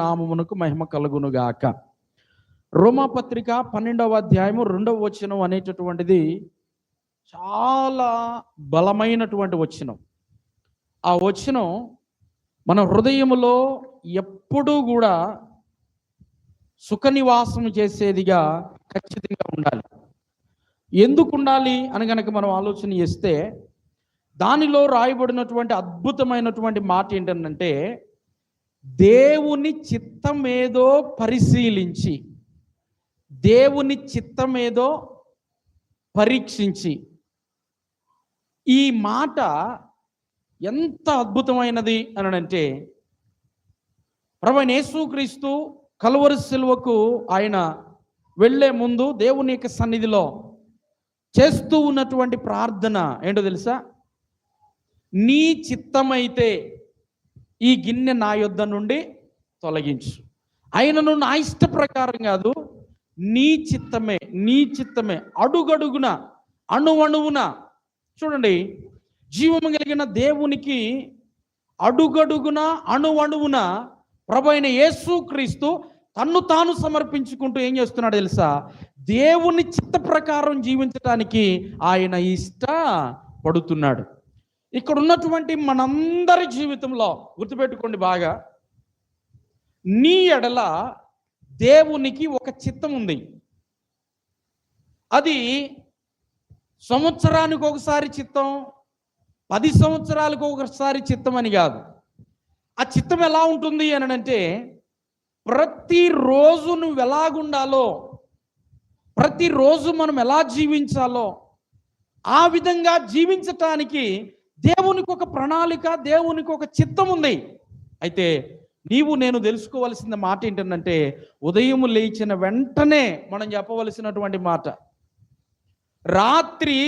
నామమునకు మహిమ కలుగునుగాక. రోమాపత్రిక 12వ అధ్యాయము 2వ వచనం అనేటటువంటిది చాలా బలమైనటువంటి వచనం. ఆ వచనం మన హృదయములో ఎప్పుడూ కూడా సుఖనివాసం చేసేదిగా ఖచ్చితంగా ఉండాలి. ఎందుకు ఉండాలి అని కనుక మనం ఆలోచన చేస్తే దానిలో రాయబడినటువంటి అద్భుతమైనటువంటి మాట ఏంటంటే, దేవుని చిత్తమేదో పరిశీలించి, దేవుని చిత్తమేదో పరీక్షించి. ఈ మాట ఎంత అద్భుతమైనది అని అంటే, ప్రభువైన యేసుక్రీస్తు కల్వరి సిలువకు ఆయన వెళ్ళే ముందు దేవుని యొక్క సన్నిధిలో చేస్తూ ఉన్నటువంటి ప్రార్థన ఏంటో తెలుసా? నీ చిత్తమైతే ఈ గిన్నె నా యొద్ద నుండి తొలగించు, ఆయనను నా ఇష్ట ప్రకారం కాదు, నీ చిత్తమే, నీ చిత్తమే. అడుగడుగున అణువణువున చూడండి, జీవము కలిగిన దేవునికి అడుగడుగున అణువణువున ప్రభువైన యేసుక్రీస్తు తన్ను తాను సమర్పించుకుంటూ ఏం చేస్తున్నాడు తెలుసా? దేవుని చిత్త ప్రకారం జీవించడానికి ఆయన ఇష్టపడుతున్నాడు. ఇక్కడ ఉన్నటువంటి మనందరి జీవితంలో గుర్తుపెట్టుకోండి బాగా, నీ ఎడల దేవునికి ఒక చిత్తం ఉంది. అది సంవత్సరానికి ఒకసారి చిత్తం, 10 సంవత్సరాలకు ఒకసారి చిత్తం అని కాదు. ఆ చిత్తం ఎలా ఉంటుంది అని అంటే, ప్రతిరోజు నువ్వు ఎలాగుండాలో, ప్రతిరోజు మనం ఎలా జీవించాలో ఆ విధంగా జీవించటానికి దేవునికి ఒక ప్రణాళిక, దేవునికి ఒక చిత్తం ఉంది. అయితే నీవు నేను తెలుసుకోవలసిన మాట ఏంటంటే, ఉదయం లేచిన వెంటనే మనం చెప్పవలసినటువంటి మాట, రాత్రి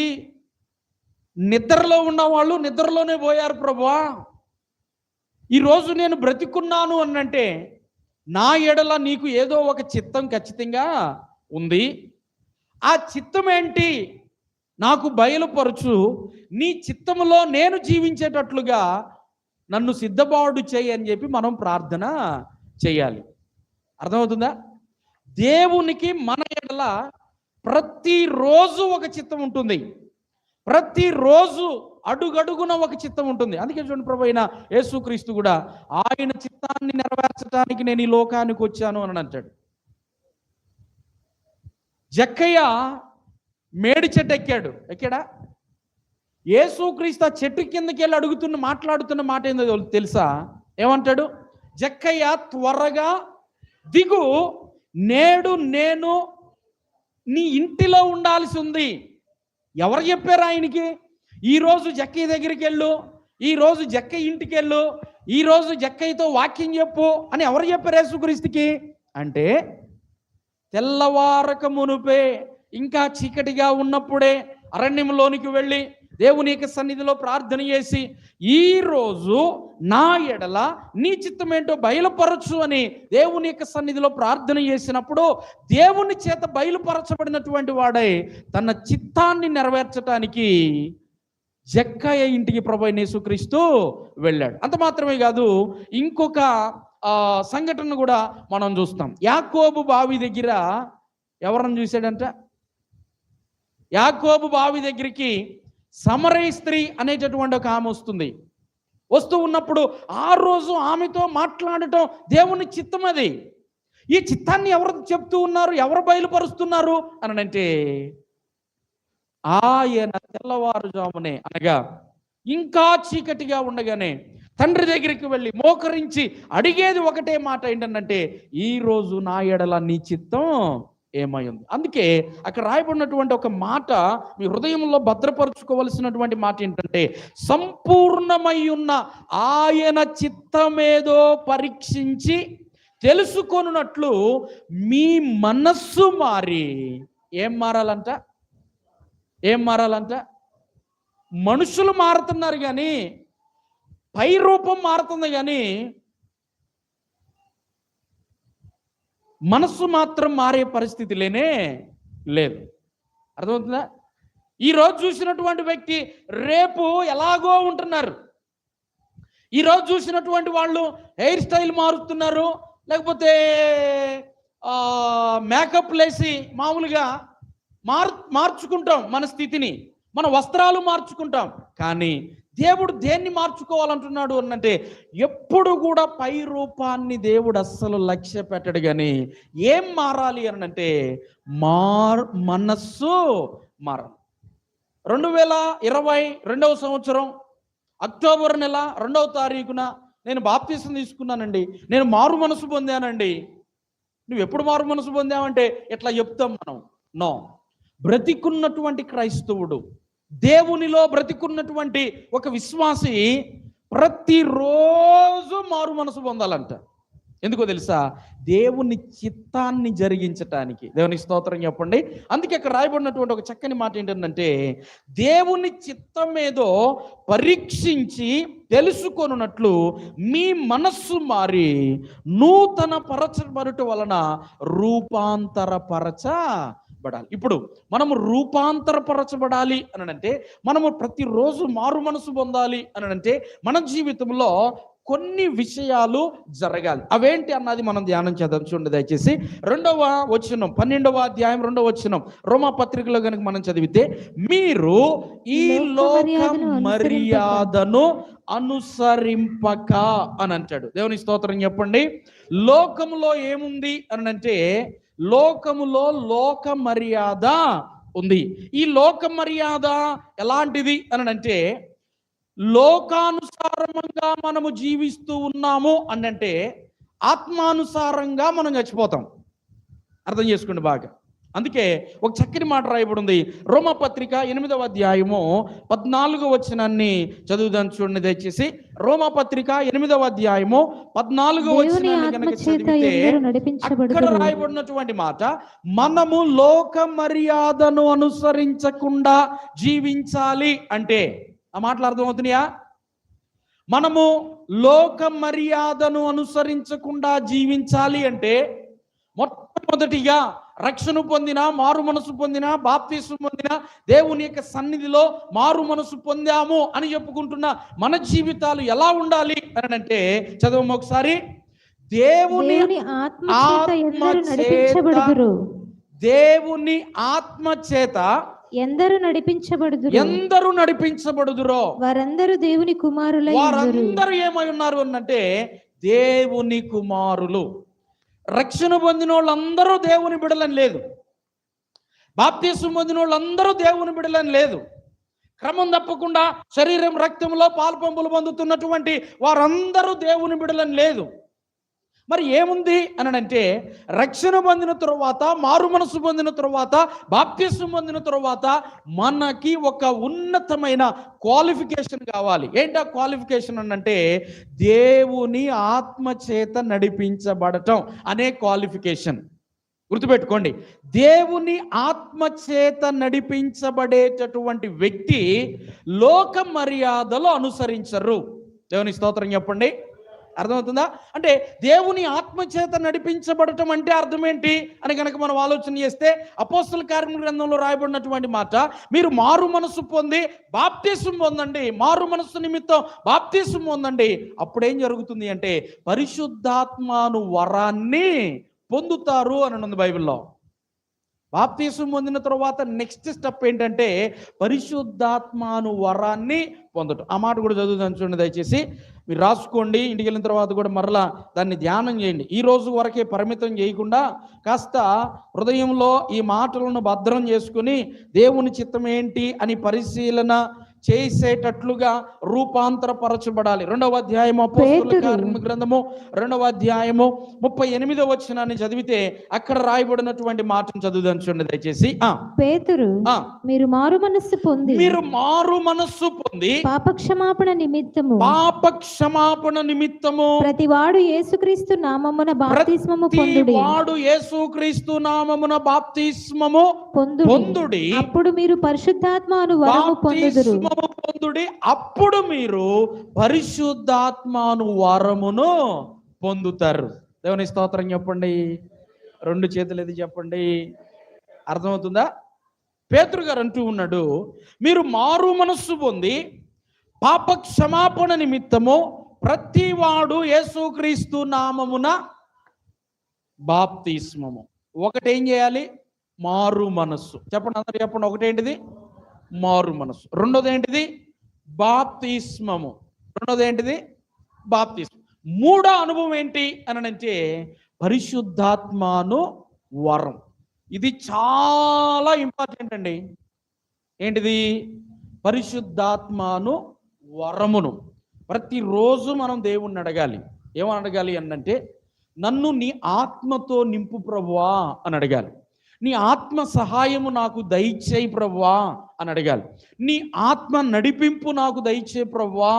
నిద్రలో ఉన్నవాళ్ళు నిద్రలోనే పోయారు ప్రభువా, ఈరోజు నేను బ్రతికున్నాను అనంటే నా ఎడల నీకు ఏదో ఒక చిత్తం ఖచ్చితంగా ఉంది. ఆ చిత్తం ఏంటి నాకు బయలుపరచు, నీ చిత్తములో నేను జీవించేటట్లుగా నన్ను సిద్ధపాటు చేయి అని చెప్పి మనం ప్రార్థన చేయాలి. అర్థమవుతుందా? దేవునికి మన ఎడల ప్రతిరోజు ఒక చిత్తం ఉంటుంది, ప్రతిరోజు అడుగడుగున ఒక చిత్తం ఉంటుంది. అందుకే చూడండి, ప్రభువైన యేసుక్రీస్తు కూడా ఆయన చిత్తాన్ని నెరవేర్చడానికి నేను ఈ లోకానికి వచ్చాను అని అంటాడు. జక్కయ్య మేడి చెట్టు ఎక్కాడా? యేసుక్రీస్తు ఆ చెట్టు కిందకి వెళ్ళి మాట్లాడుతున్న మాట ఏందో తెలుసా? ఏమంటాడు? జక్కయ్య త్వరగా దిగు, నేడు నేను నీ ఇంటిలో ఉండాల్సి ఉంది. ఎవరు చెప్పారు ఆయనకి? ఈరోజు జక్కయ్య దగ్గరికి వెళ్ళు, ఈరోజు జక్కయ్య ఇంటికి వెళ్ళు, ఈరోజు జక్కయ్యతో వాక్యం చెప్పు అని ఎవరు చెప్పారు యేసుక్రీస్తుకి? అంటే తెల్లవారక మునుపే, ఇంకా చీకటిగా ఉన్నప్పుడే అరణ్యంలోనికి వెళ్ళి దేవుని యొక్క సన్నిధిలో ప్రార్థన చేసి, ఈరోజు నా ఎడల నీ చిత్తం ఏంటో బయలుపరచు అని దేవుని యొక్క సన్నిధిలో ప్రార్థన చేసినప్పుడు దేవుని చేత బయలుపరచబడినటువంటి వాడై తన చిత్తాన్ని నెరవేర్చడానికి జక్కయ్య ఇంటికి ప్రభువైన యేసుక్రీస్తు వెళ్ళాడు. అంత మాత్రమే కాదు, ఇంకొక సంఘటన కూడా మనం చూస్తాం. యాకోబు బావి దగ్గర ఎవరన్నా చూశాడంట? యాకోబు బావి దగ్గరికి సమరయ స్త్రీ అనేటటువంటి ఒక ఆమె వస్తూ ఉన్నప్పుడు ఆ రోజు ఆమెతో మాట్లాడటం దేవుని చిత్తం. అది ఈ చిత్తాన్ని ఎవరు చెప్తూ ఉన్నారు, ఎవరు బయలుపరుస్తున్నారు అని అంటే, ఆయన తెల్లవారుజామునే, అనగా ఇంకా చీకటిగా ఉండగానే తండ్రి దగ్గరికి వెళ్ళి మోకరించి అడిగేది ఒకటే మాట ఏంటంటే, ఈరోజు నా ఎడల నీ చిత్తం ఏమై ఉంది. అందుకే అక్కడ రాయబడినటువంటి ఒక మాట మీ హృదయంలో భద్రపరుచుకోవలసినటువంటి మాట ఏంటంటే, సంపూర్ణమై ఉన్న ఆయన చిత్తమేదో పరీక్షించి తెలుసుకొనున్నట్లు మీ మనస్సు మారి ఏం మారాలంట? మనుషులు మారుతున్నారు కానీ, పై రూపం మారుతుంది కానీ మనస్సు మాత్రం మారే పరిస్థితి లేదు. అర్థమవుతుందా? ఈరోజు చూసినటువంటి వ్యక్తి రేపు ఎలాగో ఉంటున్నారు. ఈరోజు చూసినటువంటి వాళ్ళు హెయిర్ స్టైల్ మారుతున్నారు, లేకపోతే మేకప్ లేసి మామూలుగా మార్చుకుంటాం మన స్థితిని, మన వస్త్రాలు మార్చుకుంటాం. కానీ దేవుడు దేన్ని మార్చుకోవాలంటున్నాడు అనంటే, ఎప్పుడు కూడా పై రూపాన్ని దేవుడు అస్సలు లక్ష్య పెట్టడు. కానీ ఏం మారాలి అనంటే మనస్సు మారాలి. 2022వ సంవత్సరం అక్టోబర్ నెల 2వ తారీఖున నేను బాప్తీసం తీసుకున్నానండి, నేను మారు మనసు పొందానండి. నువ్వు ఎప్పుడు మారు మనసు పొందావంటే ఎట్లా చెప్తాం మనం? నో. బ్రతికున్నటువంటి క్రైస్తవుడు, దేవునిలో బ్రతికున్నటువంటి ఒక విశ్వాసి ప్రతిరోజు మారు మనసు పొందాలంట. ఎందుకో తెలుసా? దేవుని చిత్తాన్ని జరిగించటానికి. దేవునికి స్తోత్రం చెప్పండి. అందుకే అక్కడ రాయబడినటువంటి ఒక చక్కని మాట ఏంటంటే, దేవుని చిత్తం ఏదో పరీక్షించి తెలుసుకొనున్నట్లు మీ మనస్సు మారి నూతన పరచబడుట వలన రూపాంతరపరచబడాలి. ఇప్పుడు మనము రూపాంతరపరచబడాలి అని అంటే, మనము ప్రతిరోజు మారు మనసు పొందాలి అని అంటే, మన జీవితంలో కొన్ని విషయాలు జరగాలి. అవేంటి అన్నది మనం ధ్యానం చేద్దాం. చూడండి దయచేసి 2వ వచనం, 12వ అధ్యాయం 2వ వచనం, రోమా పత్రికలో కనుక మనం చదివితే, మీరు ఈ లోక మర్యాదను అనుసరింపక అని అంటాడు. దేవుని స్తోత్రం చెప్పండి. లోకములో ఏముంది అని అంటే, లోకములో లోక మర్యాద ఉంది. ఈ లోక మర్యాద ఎలాంటిది అని అంటే, లోకానుసారంగా మనము జీవిస్తూ ఉన్నాము అంటే ఆత్మానుసారంగా మనం చచ్చిపోతాం. అర్థం చేసుకోండి బాగా. అందుకే ఒక చక్కని మాట రాయబడి ఉంది. రోమా పత్రిక 8వ అధ్యాయము 14వ వచనాన్ని చదువుదాం. చూడండి దయచేసి. రోమా పత్రిక 8వ అధ్యాయము 14వ వచనాన్ని కనుక చదివితే అక్కడ రాయబడినటువంటి మాట, మనము లోక మర్యాదను అనుసరించకుండా జీవించాలి అంటే, ఆ మాటలు అర్థమవుతున్నాయా? మనము లోక మర్యాదను అనుసరించకుండా జీవించాలి అంటే, మొట్టమొదటిగా రక్షణ పొందిన, మారు మనసు పొందిన, బాప్తీసం పొందిన, దేవుని యొక్క సన్నిధిలో మారు మనసు పొందాము అని చెప్పుకుంటున్న మన జీవితాలు ఎలా ఉండాలి అని అంటే, చదవము ఒకసారి. దేవుని ఆత్మ చేత ఎందరు నడిపించబడుదురో వారందరూ దేవుని కుమారులై. వారందరూ ఏమై ఉన్నారు అనంటే దేవుని కుమారులు. రక్షణ పొందిన వాళ్ళందరూ దేవుని బిడలని లేదు, బాప్తీసం పొందిన వాళ్ళందరూ దేవుని బిడలని లేదు. క్రమం తప్పకుండా శరీరం రక్తంలో పాల్పంపులు పొందుతున్నటువంటి వారందరూ దేవుని బిడలని లేదు. మరి ఏముంది అని అంటే, రక్షణ పొందిన తరువాత, మారు మనసు పొందిన తరువాత, బాప్తిసం పొందిన తరువాత మనకి ఒక ఉన్నతమైన క్వాలిఫికేషన్ కావాలి. ఏంటి ఆ క్వాలిఫికేషన్ అని అంటే, దేవుని ఆత్మ చేత నడిపించబడటం అనే క్వాలిఫికేషన్. గుర్తుపెట్టుకోండి, దేవుని ఆత్మ చేత నడిపించబడేటటువంటి వ్యక్తి లోక మర్యాదలు అనుసరించరు. దేవుని స్తోత్రం చెప్పండి. అర్థమవుతుందా? అంటే దేవుని ఆత్మ చేత నడిపించబడటం అంటే అర్థం ఏంటి అని కనుక మనం ఆలోచన చేస్తే, అపోస్తల కార్యముల గ్రంథంలో రాయబడినటువంటి మాట, మీరు మారు మనసు పొంది బాప్తిసం పొందండి, మారు మనసు నిమిత్తం బాప్తిసం పొందండి. అప్పుడేం జరుగుతుంది అంటే పరిశుద్ధాత్మను వరాన్ని పొందుతారు అని ఉంది బైబిల్లో. బాప్తిసం పొందిన తర్వాత నెక్స్ట్ స్టెప్ ఏంటంటే పరిశుద్ధాత్మను వరాన్ని పొందటం. ఆ మాట కూడా చదువుదాం, చూడండి దయచేసి. మీరు రాసుకోండి, ఇంటికి వెళ్ళిన తర్వాత కూడా మరలా దాన్ని ధ్యానం చేయండి. ఈ రోజు వరకే పరిమితం చేయకుండా కాస్త హృదయంలో ఈ మాటలను భద్రం చేసుకుని దేవుని చిత్తం ఏంటి అని పరిశీలన చేసేటట్లుగా రూపాంతరపరచబడాలి. 2వ అధ్యాయము అపోస్తలుల కార్యముల గ్రంథము 2వ అధ్యాయము 38వ వచనాన్ని చదివితే అక్కడ రాయబడినటువంటి మాటను చదువుదాం, చూడండి దయచేసి. పేతురు, మీరు మారు మనస్సు పొంది పాపక్షమాపణ నిమిత్తము ప్రతివాడు యేసుక్రీస్తు నామమున బాప్తిస్మము పొందుడి. అప్పుడు మీరు పరిశుద్ధాత్మను వరము పొందుదురు. అప్పుడు మీరు పరిశుద్ధాత్మను వరమును పొందుతారు. దేవుని స్తోత్రం చెప్పండి. 2 చేతులు ఎత్తి చెప్పండి. అర్థమవుతుందా? పేతురు గారు అంటూ ఉన్నాడు, మీరు మారు మనస్సు పొంది పాప క్షమాపణ నిమిత్తము ప్రతివాడు యేసుక్రీస్తు నామమున బాప్తిస్మము. ఒకటి ఏం చేయాలి? మారు మనస్సు. చెప్పండి, అందరూ చెప్పండి. ఒకటేంటిది? మారు మనస్సు. రెండోది ఏంటిది? బాప్తిస్మము. రెండోది ఏంటిది? బాప్తిస్మం. మూడో అనుభవం ఏంటి అని అంటే పరిశుద్ధాత్మను వరం. ఇది చాలా ఇంపార్టెంట్ అండి. ఏంటిది? పరిశుద్ధాత్మను వరమును ప్రతిరోజు మనం దేవుణ్ణి అడగాలి. ఏమని అడగాలి అంటే, నన్ను నీ ఆత్మతో నింపు ప్రభువా అని అడగాలి. నీ ఆత్మ సహాయము నాకు దయచేయి ప్రభువా అని అడగాలి. నీ ఆత్మ నడిపింపు నాకు దయచేయి ప్రభువా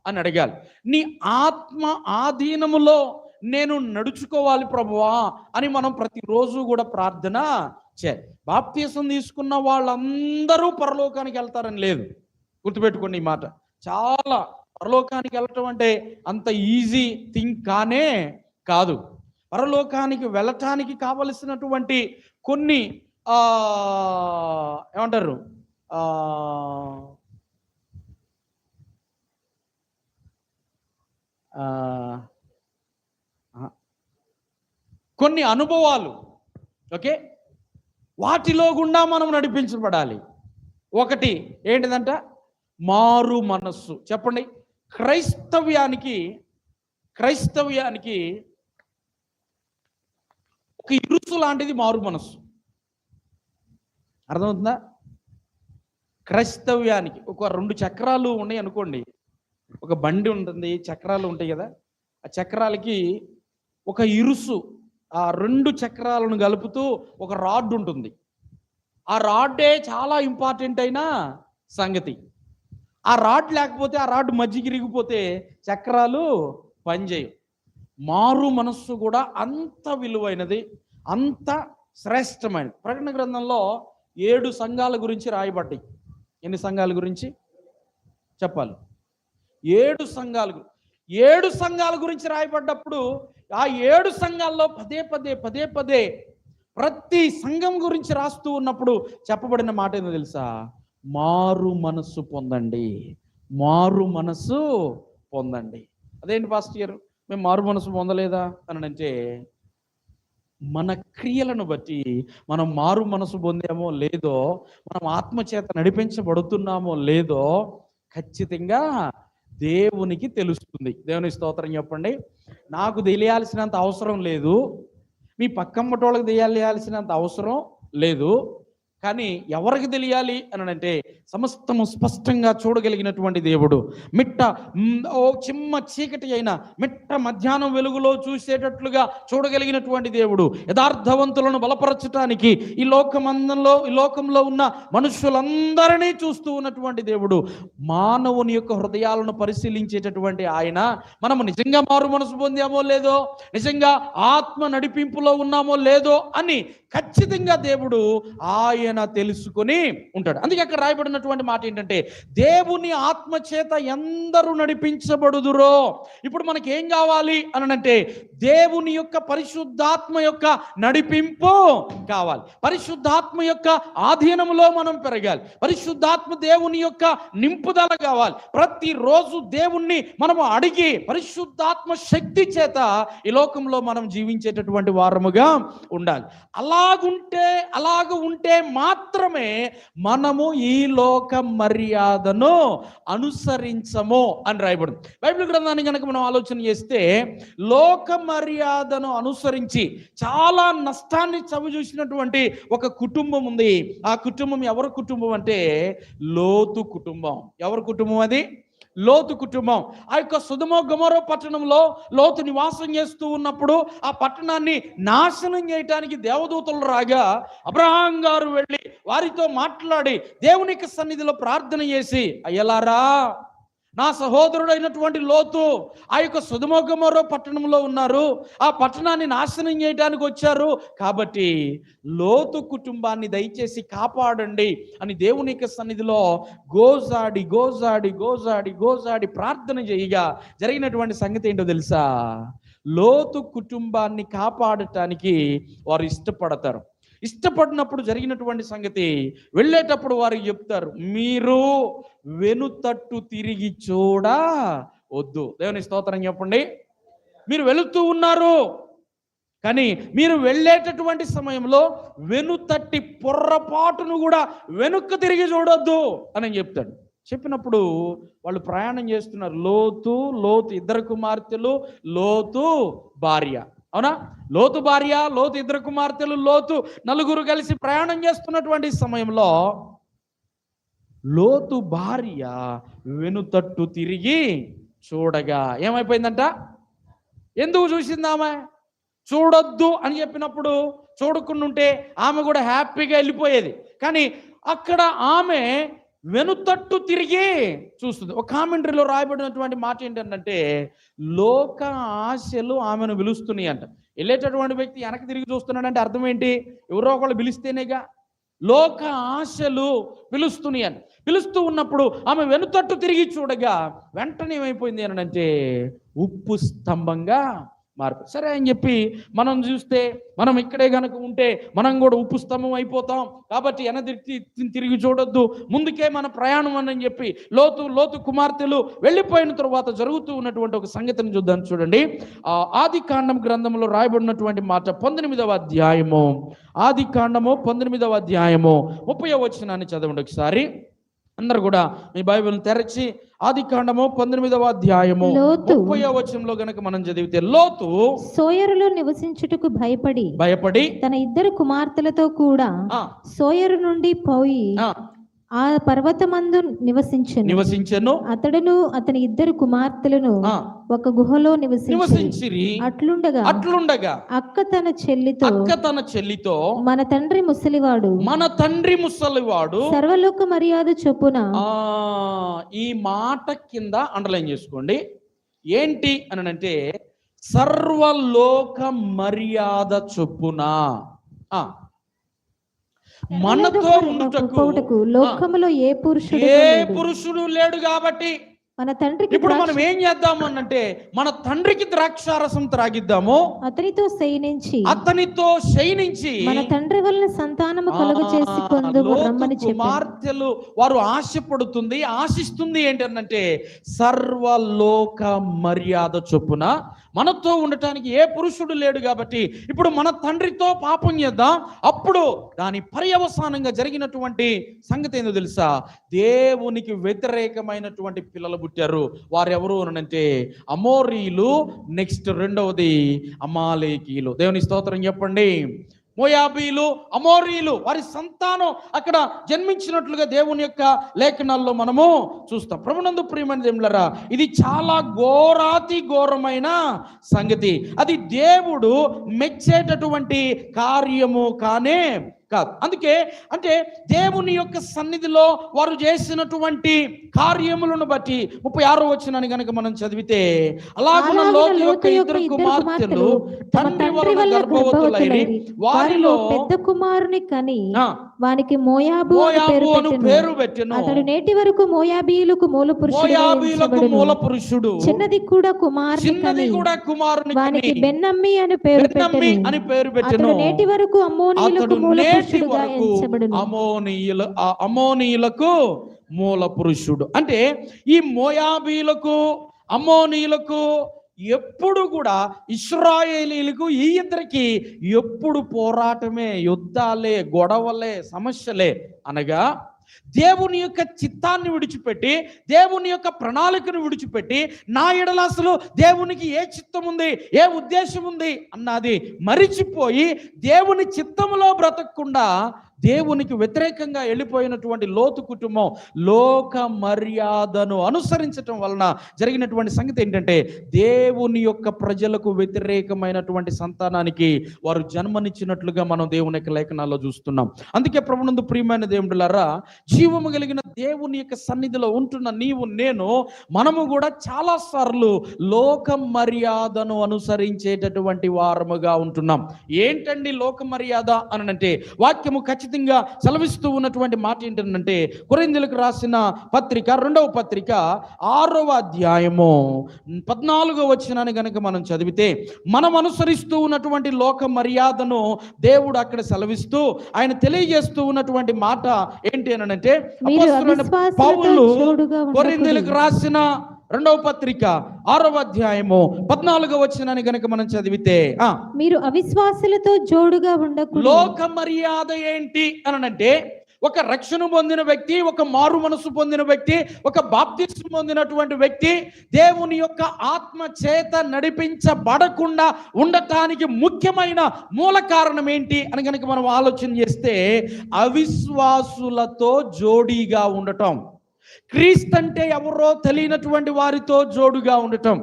అని అడగాలి. నీ ఆత్మ ఆధీనములో నేను నడుచుకోవాలి ప్రభువా అని మనం ప్రతిరోజు కూడా ప్రార్థన చేయాలి. బాప్తీసం తీసుకున్న వాళ్ళందరూ పరలోకానికి వెళ్తారని లేదు, గుర్తుపెట్టుకోండి ఈ మాట. చాలా పరలోకానికి వెళ్ళటం అంటే అంత ఈజీ థింగ్ కానే కాదు. పరలోకానికి వెళ్ళటానికి కావలసినటువంటి కొన్ని ఏమంటారు కొన్ని అనుభవాలు, ఓకే, వాటిలో గుండా మనం నడిపించబడాలి. ఒకటి ఏంటిదంట? మారు మనస్సు. చెప్పండి, క్రైస్తవ్యానికి ఒక ఇరుసు లాంటిది మారు మనస్సు. అర్థమవుతుందా? క్రైస్తవ్యానికి ఒక 2 చక్రాలు ఉన్నాయి అనుకోండి. ఒక బండి ఉంటుంది, చక్రాలు ఉంటాయి కదా. ఆ చక్రాలకి ఒక ఇరుసు, ఆ 2 చక్రాలను కలుపుతూ ఒక రాడ్ ఉంటుంది. ఆ రాడ్డే చాలా ఇంపార్టెంట్ అయిన సంగతి. ఆ రాడ్ లేకపోతే, ఆ రాడ్ మధ్యకి ఇరిగిపోతే చక్రాలు పనిచేయవు. మారు మనస్సు కూడా అంత విలువైనది, అంత శ్రేష్టమైనది. ప్రకటన గ్రంథంలో 7 సంఘాల గురించి రాయబడ్డాయి. ఎన్ని సంఘాల గురించి చెప్పాలి? 7 సంఘాల గురించి రాయబడ్డప్పుడు ఆ 7 సంఘాల్లో పదే పదే ప్రతి సంఘం గురించి రాస్తూ ఉన్నప్పుడు చెప్పబడిన మాట ఏందో తెలుసా? మారు మనస్సు పొందండి, మారు మనస్సు పొందండి. అదేంటి పాస్టర్ గారు, మేము మారు మనసు పొందలేదా అని అంటే, మన క్రియలను బట్టి మనం మారు మనసు పొందామో లేదో, మనం ఆత్మచేత నడిపించబడుతున్నామో లేదో ఖచ్చితంగా దేవునికి తెలుస్తుంది. దేవుని స్తోత్రం చెప్పండి. నాకు తెలియాల్సినంత అవసరం లేదు, మీ పక్కమ్మటోళ్ళకి తెలియాల్సినంత అవసరం లేదు. కానీ ఎవరికి తెలియాలి అని అంటే, సమస్తము స్పష్టంగా చూడగలిగినటువంటి దేవుడు, చిమ్మ చీకటి అయినా మిట్ట మధ్యాహ్నం వెలుగులో చూసేటట్లుగా చూడగలిగినటువంటి దేవుడు, యథార్థవంతులను బలపరచటానికి ఈ లోకంలో ఉన్న మనుషులందరినీ చూస్తూ ఉన్నటువంటి దేవుడు, మానవుని యొక్క హృదయాలను పరిశీలించేటటువంటి ఆయన, మనము నిజంగా మారు మనసు పొందామో లేదో, నిజంగా ఆత్మ నడిపింపులో ఉన్నామో లేదో అని ఖచ్చితంగా దేవుడు ఆయన తెలుసుకొని ఉంటాడు. అందుకే అక్కడ రాయబడినటువంటి మాట ఏంటంటే, దేవుని ఆత్మ చేత ఎందరూ నడిపించబడుదురో. ఇప్పుడు మనకి ఏం కావాలి అని అంటే, దేవుని యొక్క పరిశుద్ధాత్మ యొక్క నడిపింపు కావాలి. పరిశుద్ధాత్మ యొక్క ఆధీనంలో మనం పెరగాలి. పరిశుద్ధాత్మ దేవుని యొక్క నింపుదల కావాలి. ప్రతిరోజు దేవుణ్ణి మనము అడిగి పరిశుద్ధాత్మ శక్తి చేత ఈ లోకంలో మనం జీవించేటటువంటి వారముగా ఉండాలి. అలాగ ఉంటే మాత్రమే మనము ఈ లోక మర్యాదను అనుసరించము అని రాయబడింది. బైబిల్ గ్రంథాన్ని కనుక మనం ఆలోచన చేస్తే, లోక మర్యాదను అనుసరించి చాలా నష్టాన్ని చవిచూసినటువంటి ఒక కుటుంబం ఉంది. ఆ కుటుంబం ఎవరి కుటుంబం అంటే లోతు కుటుంబం. ఎవరి కుటుంబం అది? లోతు కుటుంబం. ఆ యొక్క సొదొమ గొమొర్రా పట్టణంలో లోతు నివాసం చేస్తూ ఉన్నప్పుడు ఆ పట్టణాన్ని నాశనం చేయటానికి దేవదూతలు రాగా, అబ్రహాం గారు వెళ్ళి వారితో మాట్లాడి దేవునికి సన్నిధిలో ప్రార్థన చేసి, అయ్యలారా, నా సహోదరుడైనటువంటి లోతు ఆ యొక్క సొదొమ గొమొర్రా పట్టణంలో ఉన్నారు, ఆ పట్టణాన్ని నాశనం చేయడానికి వచ్చారు, కాబట్టి లోతు కుటుంబాన్ని దయచేసి కాపాడండి అని దేవుని యొక్క సన్నిధిలో గోజాడి ప్రార్థన చేయగా జరిగినటువంటి సంగతి ఏంటో తెలుసా? లోతు కుటుంబాన్ని కాపాడటానికి వారు ఇష్టపడినప్పుడు జరిగినటువంటి సంగతి, వెళ్ళేటప్పుడు వారికి చెప్తారు, మీరు వెనుతట్టు తిరిగి వద్దు. దేవుని స్తోత్రం చెప్పండి. మీరు వెళుతూ ఉన్నారు, కానీ మీరు వెళ్ళేటటువంటి సమయంలో వెనుతట్టి పొర్రపాటును కూడా వెనుక్కు తిరిగి చూడొద్దు అని చెప్తాడు. చెప్పినప్పుడు వాళ్ళు ప్రయాణం చేస్తున్నారు. లోతు ఇద్దరు కుమార్తెలు, లోతు భార్య. అవునా? లోతు భార్య, లోతు ఇద్దరు కుమార్తెలు, లోతు నలుగురు కలిసి ప్రయాణం చేస్తున్నటువంటి సమయంలో లోతు భార్య వెనుతట్టు తిరిగి చూడగా ఏమైపోయిందంట? ఎందుకు చూసిందామె? చూడొద్దు అని చెప్పినప్పుడు చూడకుండుంటే ఆమె కూడా హ్యాపీగా వెళ్ళిపోయేది. కానీ అక్కడ ఆమె వెనుతట్టు తిరిగి చూస్తుంది. ఒక కామెంటరీలో రాయబడినటువంటి మాట ఏంటంటే, లోక ఆశలు ఆమెను పిలుస్తున్నాయి అంట. వెళ్ళేటటువంటి వ్యక్తి వెనక్కి తిరిగి చూస్తున్నాడంటే అర్థం ఏంటి? ఎవరో ఒకళ్ళు పిలిస్తేనేగా. లోక ఆశలు పిలుస్తున్నాయి అంట. పిలుస్తూ ఉన్నప్పుడు ఆమె వెనుతట్టు తిరిగి చూడగా వెంటనే ఏమైపోయింది అని అంటే ఉప్పు స్తంభంగా మార్పు. సరే అని చెప్పి మనం చూస్తే, మనం ఇక్కడే కనుక ఉంటే మనం కూడా ఉప్పు స్తంభం అయిపోతాం. కాబట్టి తిరిగి చూడొద్దు, ముందుకే మన ప్రయాణం అని చెప్పి లోతు కుమార్తెలు వెళ్ళిపోయిన తర్వాత జరుగుతూ ఉన్నటువంటి ఒక సంగతిని చూద్దాం. చూడండి, ఆది కాండం గ్రంథంలో రాయబడినటువంటి మాట 19వ అధ్యాయము, ఆది కాండము 19వ అధ్యాయము 30వ వచనాన్ని చదవండి ఒకసారి. అందరు కూడా మీ బైబిల్ తెరచి ఆది కాండము 19వ అధ్యాయము 30వ వచనంలో గనక మనం చదివితే, లోతు సోయరులో నివసించుటకు భయపడి తన ఇద్దరు కుమార్తెలతో కూడా సోయరు నుండి పోయి ఆ పర్వతమందు నివసించెను. అతడును అతని ఇద్దరు కుమార్తెలను ఒక గుహలో నివసించిరి. అట్లుండగా అక్క తన చెల్లితో మన తండ్రి ముసలివాడు సర్వలోక మర్యాద చొప్పున. ఈ మాట కింద అండర్లైన్ చేసుకోండి. ఏంటి అని అంటే, సర్వలోక మర్యాద చొప్పున మనతో ఉండుటకు లోకములో ఏ పురుషుడు లేడు. కాబట్టి మన తండ్రికి ఇప్పుడు మనం ఏం చేద్దాము అనంటే, మన తండ్రికి ద్రాక్షారసం త్రాగిద్దాము, అతనితో శయనించి మన తండ్రి వలన సంతానము కలుగ చేసి కొందుము రమ్మని చెప్పాడు. కుమార్తెలు వారు ఆశిస్తుంది ఏంటంటే, సర్వలోక మర్యాద చొప్పున మనతో ఉండటానికి ఏ పురుషుడు లేడు. కాబట్టి ఇప్పుడు మన తండ్రితో పాపం చేద్దాం. అప్పుడు దాని పర్యవసానంగా జరిగినటువంటి సంగతి ఏందో తెలుసా? దేవునికి వ్యతిరేకమైనటువంటి పిల్లలు పుట్టారు. వారెవరు అనంటే అమోరీలు, నెక్స్ట్ రెండవది అమాలేకీలు. దేవుని స్తోత్రం చెప్పండి. మోయాబీలు, అమోరీలు వారి సంతానం అక్కడ జన్మించినట్లుగా దేవుని యొక్క లేఖనాల్లో మనము చూస్తాం. ప్రభునందు ప్రియమైన దేవులారా, ఇది చాలా ఘోరమైన సంగతి. అది దేవుడు మెచ్చేటటువంటి కార్యము కానే కాదు. అందుకే అంటే దేవుని యొక్క సన్నిధిలో వారు చేసినటువంటి కార్యములను బట్టి 36వ వచనాన్ని గనక మనం చదివితే, అలాగున లోతు యొక్క ఇద్దరు కుమార్తెలు తండ్రి వలన గర్భవతులైరి వారిలో పెద్ద కుమారుని కని వానికి మోయాబు అని పేరు పెట్టెను. అతడు నేటి వరకు మోయాబీయులకు మూల పురుషుడు. చిన్నది కూడా కుమారుని వానికి బెన్నమ్మి అని పేరు పెట్టెను. నేటి వరకు అమోనీయులకు మూల పురుషుడు. అంటే ఈ మోయాబీలకు, అమోనీయులకు ఎప్పుడు కూడా ఇశ్రాయేలీలకు ఈ ఇద్దరికి ఎప్పుడు పోరాటమే, యుద్ధాలే, గొడవలే, సమస్యలే. అనగా దేవుని యొక్క చిత్తాన్ని విడిచిపెట్టి, దేవుని యొక్క ప్రణాళికను విడిచిపెట్టి, నా ఎడల అసలు దేవునికి ఏ చిత్తం ఉంది, ఏ ఉద్దేశం ఉంది అన్నది మరిచిపోయి దేవుని చిత్తములో బ్రతకకుండా దేవునికి వ్యతిరేకంగా వెళ్ళిపోయినటువంటి లోతు కుటుంబం లోక మర్యాదను అనుసరించటం వలన జరిగినటువంటి సంగతి ఏంటంటే, దేవుని యొక్క ప్రజలకు వ్యతిరేకమైనటువంటి సంతానానికి వారు జన్మనిచ్చినట్లుగా మనం దేవుని యొక్క లేఖనాల్లో చూస్తున్నాం. అందుకే ప్రభునందు ప్రియమైన దేవుడులారా, జీవము కలిగిన దేవుని యొక్క సన్నిధిలో ఉంటున్న నీవు నేను మనము కూడా చాలా సార్లు లోక మర్యాదను అనుసరించేటటువంటి వారముగా ఉంటున్నాం. ఏంటండి లోక మర్యాద అని అంటే, వాక్యము ఖచ్చితంగా సెలవిస్తూ ఉన్నటువంటి మాట ఏంటంటే, కొరింథీయులకు రాసిన పత్రిక 2వ పత్రిక 6వ అధ్యాయము 14వ వచనాన్ని గనక మనం చదివితే, మనం అనుసరిస్తూ ఉన్నటువంటి లోక మర్యాదను దేవుడు అక్కడ సెలవిస్తూ ఆయన తెలియజేస్తూ ఉన్నటువంటి మాట ఏంటి అని అంటే, పౌలు కొరింథీయులకు రాసిన రెండవ పత్రిక 6వ అధ్యాయము 14వ వచనాన్ని గనుక మనం చదివితే, మీరు అవిశ్వాసులతో జోడుగా ఉండకూడదు. లోక మర్యాద ఏంటి అనంటే, ఒక రక్షణ పొందిన వ్యక్తి, ఒక మారు మనసు పొందిన వ్యక్తి, ఒక బాప్తిస్మం పొందినటువంటి వ్యక్తి దేవుని యొక్క ఆత్మ చేత నడిపించబడకుండా ఉండటానికి ముఖ్యమైన మూల కారణం ఏంటి అని కనుక మనం ఆలోచన చేస్తే, అవిశ్వాసులతో జోడీగా ఉండటం. క్రీస్తు అంటే ఎవరో తెలియనటువంటి వారితో జోడుగా ఉండటం,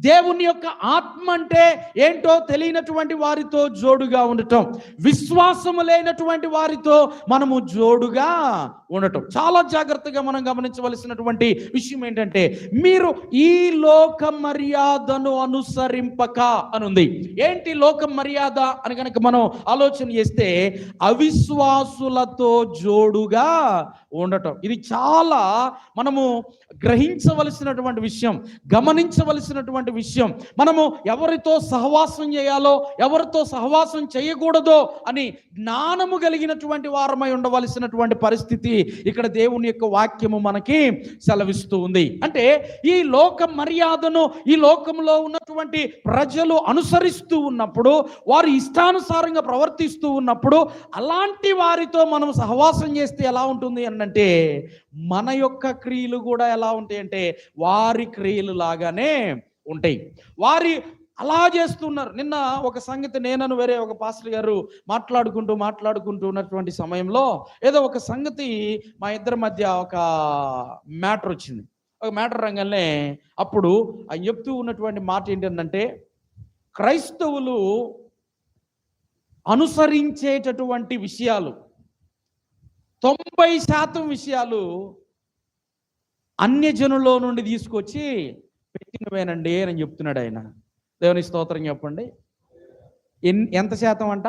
దేవుని యొక్క ఆత్మ అంటే ఏంటో తెలియనటువంటి వారితో జోడుగా ఉండటం, విశ్వాసము లేనటువంటి వారితో మనము జోడుగా ఉండటం. చాలా జాగ్రత్తగా మనం గమనించవలసినటువంటి విషయం ఏంటంటే, మీరు ఈ లోక మర్యాదను అనుసరింపక అనుంది. ఏంటి లోక మర్యాద అని కనుక మనం ఆలోచన చేస్తే, అవిశ్వాసులతో జోడుగా ఉండటం. ఇది చాలా మనము గ్రహించవలసినటువంటి విషయం, గమనించవలసినటువంటి విషయం. మనము ఎవరితో సహవాసం చేయాలో, ఎవరితో సహవాసం చేయకూడదో అని జ్ఞానము కలిగినటువంటి వారమై ఉండవలసినటువంటి పరిస్థితి ఇక్కడ దేవుని యొక్క వాక్యము మనకి సెలవిస్తూ ఉంది. అంటే ఈ లోక మర్యాదను ఈ లోకంలో ఉన్నటువంటి ప్రజలు అనుసరిస్తూ ఉన్నప్పుడు, వారు ఇష్టానుసారంగా ప్రవర్తిస్తూ ఉన్నప్పుడు, అలాంటి వారితో మనం సహవాసం చేస్తే ఎలా ఉంటుంది అంటే, మన యొక్క క్రియలు కూడా ఎలా ఉంటాయి అంటే వారి క్రియలు లాగానే ఉంటాయి. వారి అలా చేస్తున్నారు. నిన్న ఒక సంగతి నేనను వేరే ఒక పాస్టర్ గారు మాట్లాడుకుంటూ ఉన్నటువంటి సమయంలో ఏదో ఒక సంగతి మా ఇద్దరి మధ్య ఒక మ్యాటర్ వచ్చింది. ఒక మ్యాటర్ రంగంలో అప్పుడు ఆయన చెప్తూ ఉన్నటువంటి మాట ఏంటంటే, క్రైస్తవులు అనుసరించేటటువంటి విషయాలు 90% విషయాలు అన్యజనుల్లో నుండి తీసుకొచ్చి పెట్టినవేనండి అని చెప్తున్నాడు ఆయన. దేవుని స్తోత్రం చెప్పండి. ఎంత శాతం అంట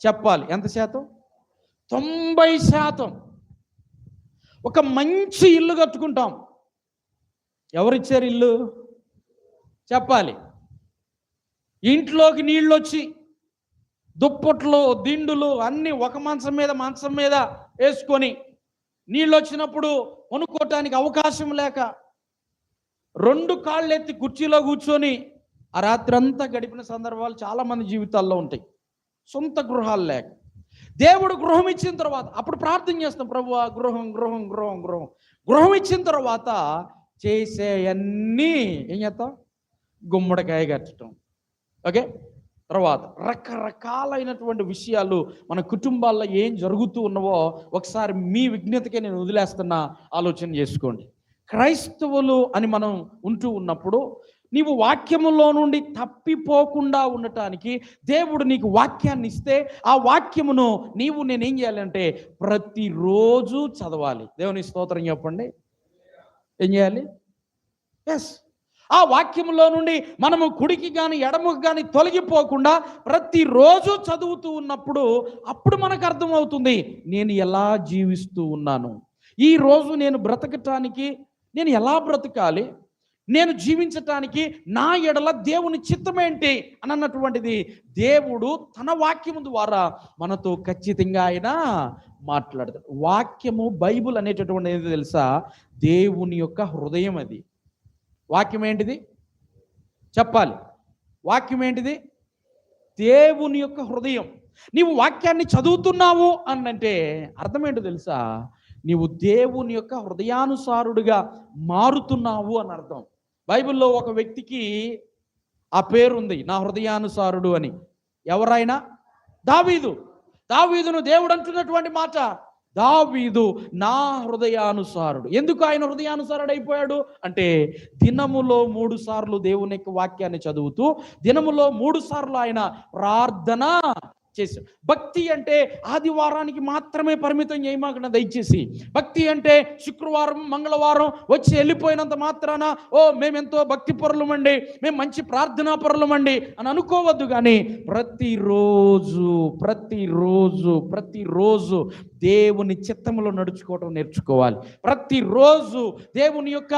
చెప్పాలి? ఎంత శాతం? 90%. ఒక మంచి ఇల్లు కట్టుకుంటాం. ఎవరిచ్చారు ఇల్లు చెప్పాలి? ఇంట్లోకి నీళ్ళు వచ్చి దుప్పట్లు దిండులు అన్నీ ఒక మంచం మీద వేసుకొని, నీళ్ళు వచ్చినప్పుడు కొనుక్కోవటానికి అవకాశం లేక 2 కాళ్ళు ఎత్తి కుర్చీలో కూర్చొని ఆ రాత్రి అంతా గడిపిన సందర్భాలు చాలా మంది జీవితాల్లో ఉంటాయి. సొంత గృహాలు లేక దేవుడు గృహం ఇచ్చిన తర్వాత అప్పుడు ప్రార్థన చేస్తాం, ప్రభువా గృహం ఇచ్చిన తర్వాత చేసే అన్నీ ఏం చేస్తాం? గుమ్మడికాయ కట్టడం. ఓకే, తర్వాత రకరకాలైనటువంటి విషయాలు మన కుటుంబాల్లో ఏం జరుగుతూ ఉన్నవో ఒకసారి మీ విజ్ఞతకే నేను వదిలేస్తున్నా, ఆలోచన చేసుకోండి. క్రైస్తవులు అని మనం ఉంటూ ఉన్నప్పుడు నీవు వాక్యములో నుండి తప్పిపోకుండా ఉండటానికి దేవుడు నీకు వాక్యాన్ని ఇస్తే, ఆ వాక్యమును నేనేం చేయాలంటే ప్రతిరోజు చదవాలి. దేవుని స్తోత్రం చెప్పండి. ఏం చేయాలి? ఎస్, ఆ వాక్యములో నుండి మనము కుడికి కానీ ఎడముకి కానీ తొలగిపోకుండా ప్రతిరోజు చదువుతూ ఉన్నప్పుడు అప్పుడు మనకు అర్థమవుతుంది, నేను ఎలా జీవిస్తూ ఉన్నాను, ఈ రోజు నేను బ్రతకటానికి నేను ఎలా బ్రతకాలి, నేను జీవించటానికి నా ఎడల దేవుని చిత్తమేంటి అని అన్నటువంటిది దేవుడు తన వాక్యము ద్వారా మనతో ఖచ్చితంగా ఆయన మాట్లాడతాడు. వాక్యము, బైబుల్ అనేటటువంటి ఏది తెలుసా? దేవుని యొక్క హృదయం. అది వాక్యం ఏంటిది చెప్పాలి? వాక్యం ఏంటిది? దేవుని యొక్క హృదయం. నీవు వాక్యాన్ని చదువుతున్నావు అనంటే అర్థం ఏంటో తెలుసా? నీవు దేవుని యొక్క హృదయానుసారుడిగా మారుతున్నావు అని అర్థం. బైబిల్లో ఒక వ్యక్తికి ఆ పేరుంది, నా హృదయానుసారుడు అని. ఎవరైనా? దావీదును దేవుడు అంటున్నటువంటి మాట, దావీదు నా హృదయానుసారుడు. ఎందుకు ఆయన హృదయానుసారుడు అయిపోయాడు అంటే, దినములో 3 సార్లు దేవుని యొక్క వాక్యాన్ని చదువుతూ, దినములో 3 సార్లు ఆయన ప్రార్థన చేశాడు. భక్తి అంటే ఆదివారానికి మాత్రమే పరిమితం చేయమాకండి దయచేసి. భక్తి అంటే శుక్రవారం మంగళవారం వచ్చి వెళ్ళిపోయినంత మాత్రాన మేమెంతో భక్తి పరులమండి, మేము మంచి ప్రార్థనా పరులమండి అని అనుకోవద్దు. కానీ ప్రతిరోజు దేవుని చిత్తములో నడుచుకోవటం నేర్చుకోవాలి. ప్రతిరోజు దేవుని యొక్క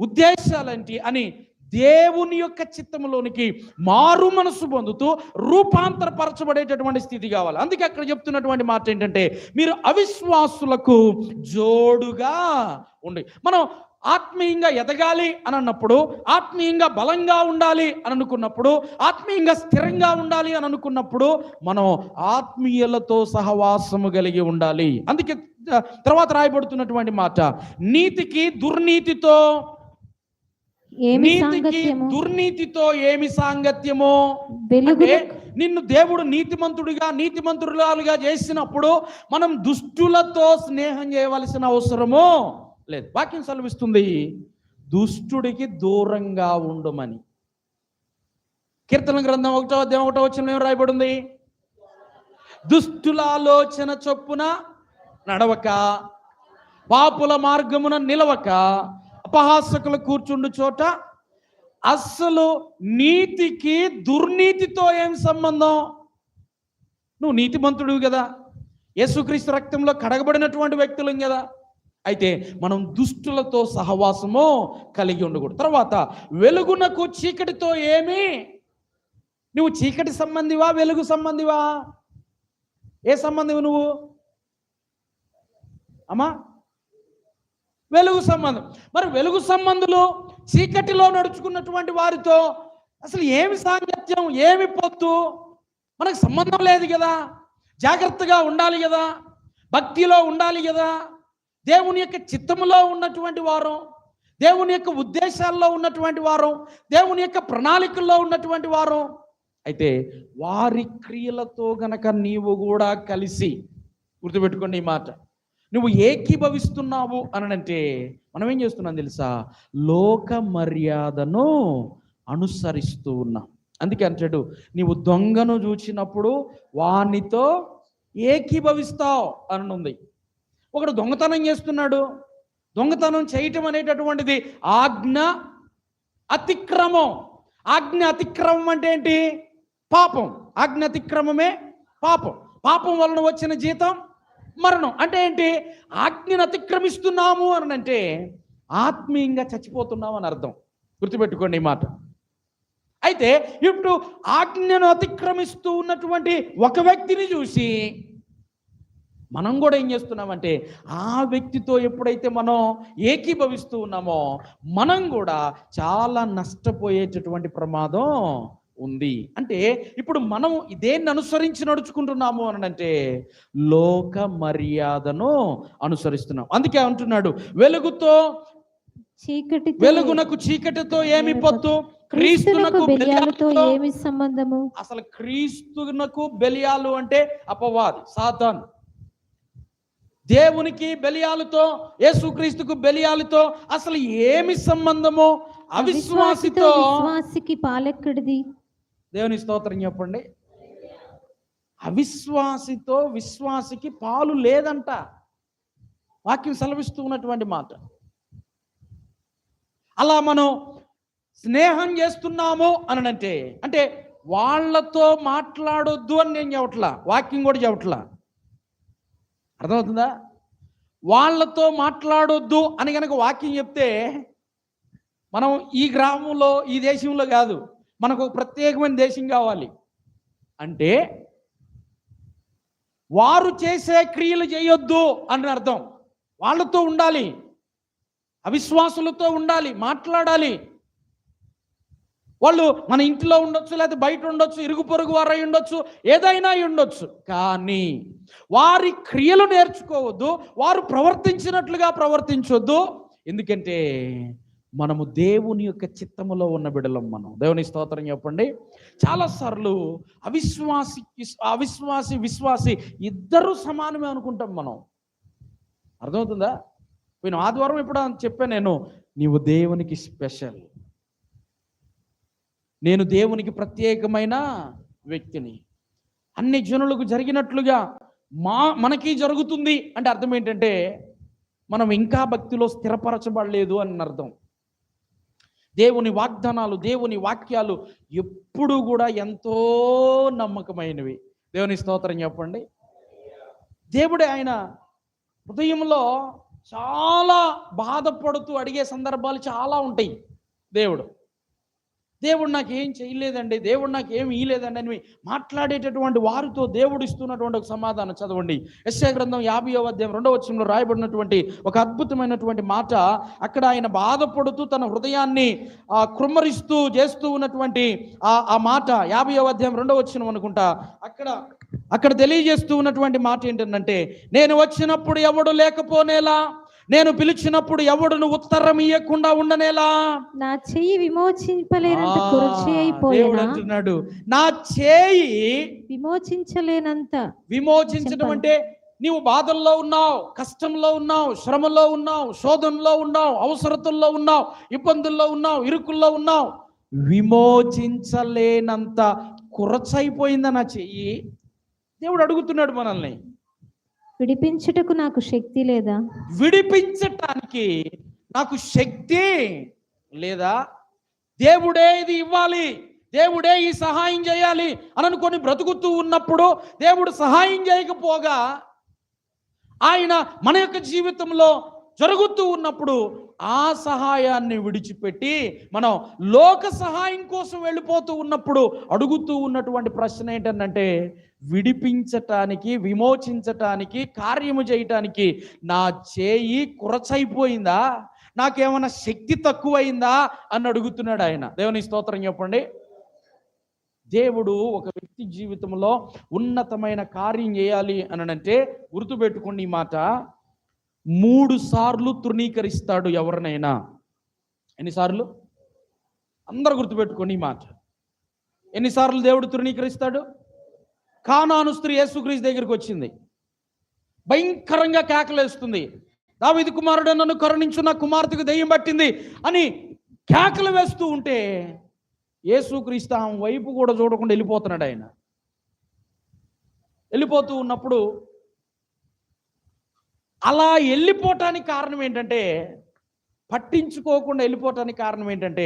ఉద్దేశాలేంటి అని దేవుని యొక్క చిత్తములోనికి మారు మనసు పొందుతూ రూపాంతరపరచబడేటటువంటి స్థితి కావాలి. అందుకే అక్కడ చెప్తున్నటువంటి మాట ఏంటంటే, మీరు అవిశ్వాసులకు జోడుగా ఉండి. మనం ఆత్మీయంగా ఎదగాలి అని అన్నప్పుడు, ఆత్మీయంగా బలంగా ఉండాలి అని అనుకున్నప్పుడు, ఆత్మీయంగా స్థిరంగా ఉండాలి అని అనుకున్నప్పుడు మనం ఆత్మీయులతో సహవాసము కలిగి ఉండాలి. అందుకే తర్వాత రాయబడుతున్నటువంటి మాట, నీతికి దుర్నీతితో దుర్నీతితో ఏమి సాంగత్యమో. అంటే నిన్ను దేవుడు నీతిమంతుడుగా చేసినప్పుడు మనం దుష్టులతో స్నేహం చేయవలసిన అవసరమో లేదు. వాక్యం సెలవిస్తుంది, దుష్టుడికి దూరంగా ఉండమని. కీర్తన గ్రంథం 1వ వచనం ఏం రాయబడింది? దుష్టుల ఆలోచన చొప్పున నడవక, పాపుల మార్గమున నిలవక, అపహాసకులు కూర్చుండు చోట. అస్సలు నీతికి దుర్నీతితో ఏం సంబంధం? నువ్వు నీతిమంతుడు కదా, యేసుక్రీస్తు రక్తంలో కడగబడినటువంటి వ్యక్తులం కదా. అయితే మనం దుష్టులతో సహవాసము కలిగి ఉండకూడదు. తర్వాత వెలుగునకు చీకటితో ఏమి? నువ్వు చీకటి సంబంధివా, వెలుగు సంబంధివా? ఏ సంబంధివి నువ్వు అమ్మా? వెలుగు సంబంధం. మరి వెలుగు సంబంధులు చీకటిలో నడుచుకున్నటువంటి వారితో అసలు ఏమి సాంగత్యం, ఏమి పొత్తు? మనకు సంబంధం లేదు కదా. జాగ్రత్తగా ఉండాలి కదా, భక్తిలో ఉండాలి కదా, దేవుని యొక్క చిత్తములో ఉన్నటువంటి వారు, దేవుని యొక్క ఉద్దేశాల్లో ఉన్నటువంటి వారు, దేవుని యొక్క ప్రణాళికల్లో ఉన్నటువంటి వారు. అయితే వారి క్రియలతో గనక నీవు కూడా కలిసి, గుర్తుపెట్టుకోండి ఈ మాట, నువ్వు ఏకీభవిస్తున్నావు అనంటే మనం ఏం చేస్తున్నాం తెలుసా? లోక మర్యాదను అనుసరిస్తూ ఉన్నాం. అందుకే అంటాడు, నీవు దొంగను చూచినప్పుడు వానితో ఏకీభవిస్తావు అని ఉంది. ఒకడు దొంగతనం చేస్తున్నాడు. దొంగతనం చేయటం అనేటటువంటిది ఆజ్ఞ అతిక్రమం. ఆజ్ఞ అతిక్రమం అంటే ఏంటి? పాపం. ఆజ్ఞ అతిక్రమమే పాపం. పాపం వలన వచ్చిన జీతం మరణం. అంటే ఏంటి? ఆజ్ఞను అతిక్రమిస్తున్నాము అని అంటే ఆత్మీయంగా చచ్చిపోతున్నాము అని అర్థం. గుర్తుపెట్టుకోండి ఈ మాట. అయితే ఇప్పుడు ఆజ్ఞను అతిక్రమిస్తూ ఉన్నటువంటి ఒక వ్యక్తిని చూసి మనం కూడా ఏం చేస్తున్నామంటే, ఆ వ్యక్తితో ఎప్పుడైతే మనం ఏకీభవిస్తూ ఉన్నామో మనం కూడా చాలా నష్టపోయేటటువంటి ప్రమాదం ఉంది. అంటే ఇప్పుడు మనం దేన్ని అనుసరించి నడుచుకుంటున్నాము అని అంటే లోక మర్యాదను అనుసరిస్తున్నాం. అందుకే అంటున్నాడు, వెలుగునకు చీకటితో ఏమి పొత్తు? క్రీస్తునకు బెలియాలతో ఏమి సంబంధము? అసలు క్రీస్తునకు బెలియాలు అంటే అపవాది, సాతాను. దేవునికి బెలియాలతో, యేసుక్రీస్తుకు బెలియాలతో అసలు ఏమి సంబంధమో? అవిశ్వాసితో విశ్వాసికి పాలెక్కడిది? దేవుని స్తోత్రం చెప్పండి. అవిశ్వాసితో విశ్వాసికి పాలు లేదంట. వాక్యం సెలవిస్తూ ఉన్నటువంటి మాట. అలా మనం స్నేహం చేస్తున్నాము అని అంటే వాళ్ళతో మాట్లాడొద్దు అని నేను చెప్పట్లా, వాక్యం కూడా చెప్పట్లా. అర్థమవుతుందా? వాళ్ళతో మాట్లాడొద్దు అని కనుక వాక్యం చెప్తే మనం ఈ గ్రామంలో, ఈ దేశంలో కాదు, మనకు ఒక ప్రత్యేకమైన దేశం కావాలి. అంటే వారు చేసే క్రియలు చేయొద్దు అని అర్థం. వాళ్ళతో ఉండాలి, అవిశ్వాసులతో ఉండాలి, మాట్లాడాలి. వాళ్ళు మన ఇంట్లో ఉండొచ్చు, లేకపోతే బయట ఉండొచ్చు, ఇరుగు పొరుగు వారై ఉండొచ్చు, ఏదైనా ఉండొచ్చు. కానీ వారి క్రియలు నేర్చుకోవద్దు, వారు ప్రవర్తించినట్లుగా ప్రవర్తించొద్దు. ఎందుకంటే మనము దేవుని యొక్క చిత్తములో ఉన్న బిడ్డలం. మనం దేవుని స్తోత్రం చెప్పండి. చాలాసార్లు అవిశ్వాసి విశ్వాసి ఇద్దరు సమానమే అనుకుంటాం మనం. అర్థమవుతుందా? పోయిన ఆదివారం ఇప్పుడు చెప్పాను నేను, నీవు దేవునికి స్పెషల్, నేను దేవునికి ప్రత్యేకమైన వ్యక్తిని. అన్ని జనులకు జరిగినట్లుగా మనకి జరుగుతుంది అంటే అర్థం ఏంటంటే మనం ఇంకా భక్తిలో స్థిరపరచబడలేదు అని అర్థం. దేవుని వాగ్దానాలు, దేవుని వాక్యాలు ఎప్పుడు కూడా ఎంతో నమ్మకమైనవి. దేవుని స్తోత్రం చెప్పండి. దేవుడే ఆయన హృదయంలో చాలా బాధపడుతూ అడిగే సందర్భాలు చాలా ఉంటాయి. దేవుడు నాకు ఏం చేయలేదండి, దేవుడు నాకు ఏమి ఇయ్యలేదండి అని మాట్లాడేటటువంటి వారితో దేవుడు ఇస్తున్నటువంటి ఒక సమాధానం చదవండి. యెషయా గ్రంథం 50వ అధ్యాయం 2వ వచనంలో రాయబడినటువంటి ఒక అద్భుతమైనటువంటి మాట. అక్కడ ఆయన బాధపడుతూ తన హృదయాన్ని కృమ్మరిస్తూ చేస్తూ ఉన్నటువంటి ఆ మాట 50వ అధ్యాయం 2వ వచనం అనుకుంటా. అక్కడ తెలియజేస్తూ ఉన్నటువంటి మాట ఏంటంటే, నేను వచ్చినప్పుడు ఎవడు లేకపోనేలా, నేను పిలిచినప్పుడు ఎవడును ఉత్తరం ఇయ్యకుండా ఉండనేలా, నా చెయ్యి విమోచింపలేనంత దేవుడు అంటున్నాడు, నా చేయి విమోచించడం అంటే నీవు బాధల్లో ఉన్నావు, కష్టంలో ఉన్నావు, శ్రమలో ఉన్నావు, శోధనలో ఉన్నావు, అవసరతల్లో ఉన్నావు, ఇబ్బందుల్లో ఉన్నావు, ఇరుకుల్లో ఉన్నావు, విమోచించలేనంత కురచైపోయిందా నా చెయ్యి? దేవుడు అడుగుతున్నాడు మనల్ని. విడిపించుటకు నాకు శక్తి లేదా? విడిపించటానికి నాకు శక్తి లేదా? దేవుడే ఇది ఇవ్వాలి, దేవుడే ఈ సహాయం చేయాలి అని అనుకొని బ్రతుకుతూ ఉన్నప్పుడు దేవుడు సహాయం చేయకపోగా ఆయన మన యొక్క జీవితంలో జరుగుతూ ఉన్నప్పుడు ఆ సహాయాన్ని విడిచిపెట్టి మనం లోక సహాయం కోసం వెళ్ళిపోతూ ఉన్నప్పుడు అడుగుతూ ఉన్నటువంటి ప్రశ్న ఏంటంటే, విడిపించటానికి, విమోచించటానికి, కార్యము చేయటానికి నా చేయి కురచైపోయిందా, నాకేమైనా శక్తి తక్కువైందా అని అడుగుతున్నాడు ఆయన. దేవుని స్తోత్రం చెప్పండి. దేవుడు ఒక వ్యక్తి జీవితంలో ఉన్నతమైన కార్యం చేయాలి అని అంటే గుర్తుపెట్టుకోండి ఈ మాట, 3 సార్లు తృణీకరిస్తాడు ఎవరినైనా. ఎన్నిసార్లు? అందరూ గుర్తుపెట్టుకోండి ఈ మాట. ఎన్నిసార్లు దేవుడు తృణీకరిస్తాడు? కానాను స్త్రీ యేసుక్రీస్తు దగ్గరికి వచ్చింది, భయంకరంగా కేకలేస్తుంది, దావీదు కుమారుడు నన్ను కరుణించు, నా కుమార్తెకు దెయ్యం పట్టింది అని కేకలు వేస్తూ ఉంటే యేసుక్రీస్తు ఆమె వైపు కూడా చూడకుండా వెళ్ళిపోతున్నాడు. ఆయన వెళ్ళిపోతూ ఉన్నప్పుడు అలా వెళ్ళిపోవటానికి కారణం ఏంటంటే, పట్టించుకోకుండా వెళ్ళిపోవటానికి కారణం ఏంటంటే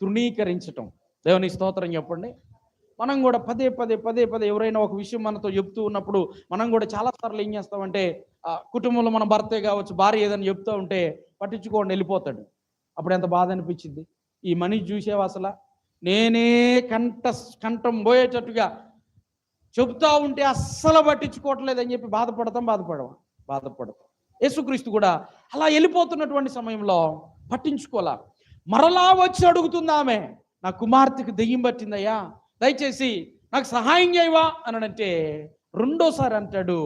తృణీకరించటం. దేవుని స్తోత్రం చెప్పండి. మనం కూడా పదే పదే ఎవరైనా ఒక విషయం మనతో చెప్తూ ఉన్నప్పుడు మనం కూడా చాలాసార్లు ఏం చేస్తామంటే, కుటుంబంలో మన భర్తే కావచ్చు, భార్య ఏదైనా చెప్తూ ఉంటే పట్టించుకోండి వెళ్ళిపోతాడు. అప్పుడు ఎంత బాధ అనిపించింది, ఈ మనిషి చూసేవా అసలు, నేనే కంఠం పోయేటట్టుగా చెబుతా ఉంటే అస్సలు పట్టించుకోవట్లేదని చెప్పి బాధపడతాం. యేసుక్రీస్తు కూడా అలా వెళ్ళిపోతున్నటువంటి సమయంలో పట్టించుకోలా. మరలా వచ్చి అడుగుతుంది ఆమె, నా కుమార్తెకు దెయ్యం పట్టిందయ్యా, దయచేసి నాకు సహాయం చేయవా అని అంటే, రెండోసారి అంటాడు,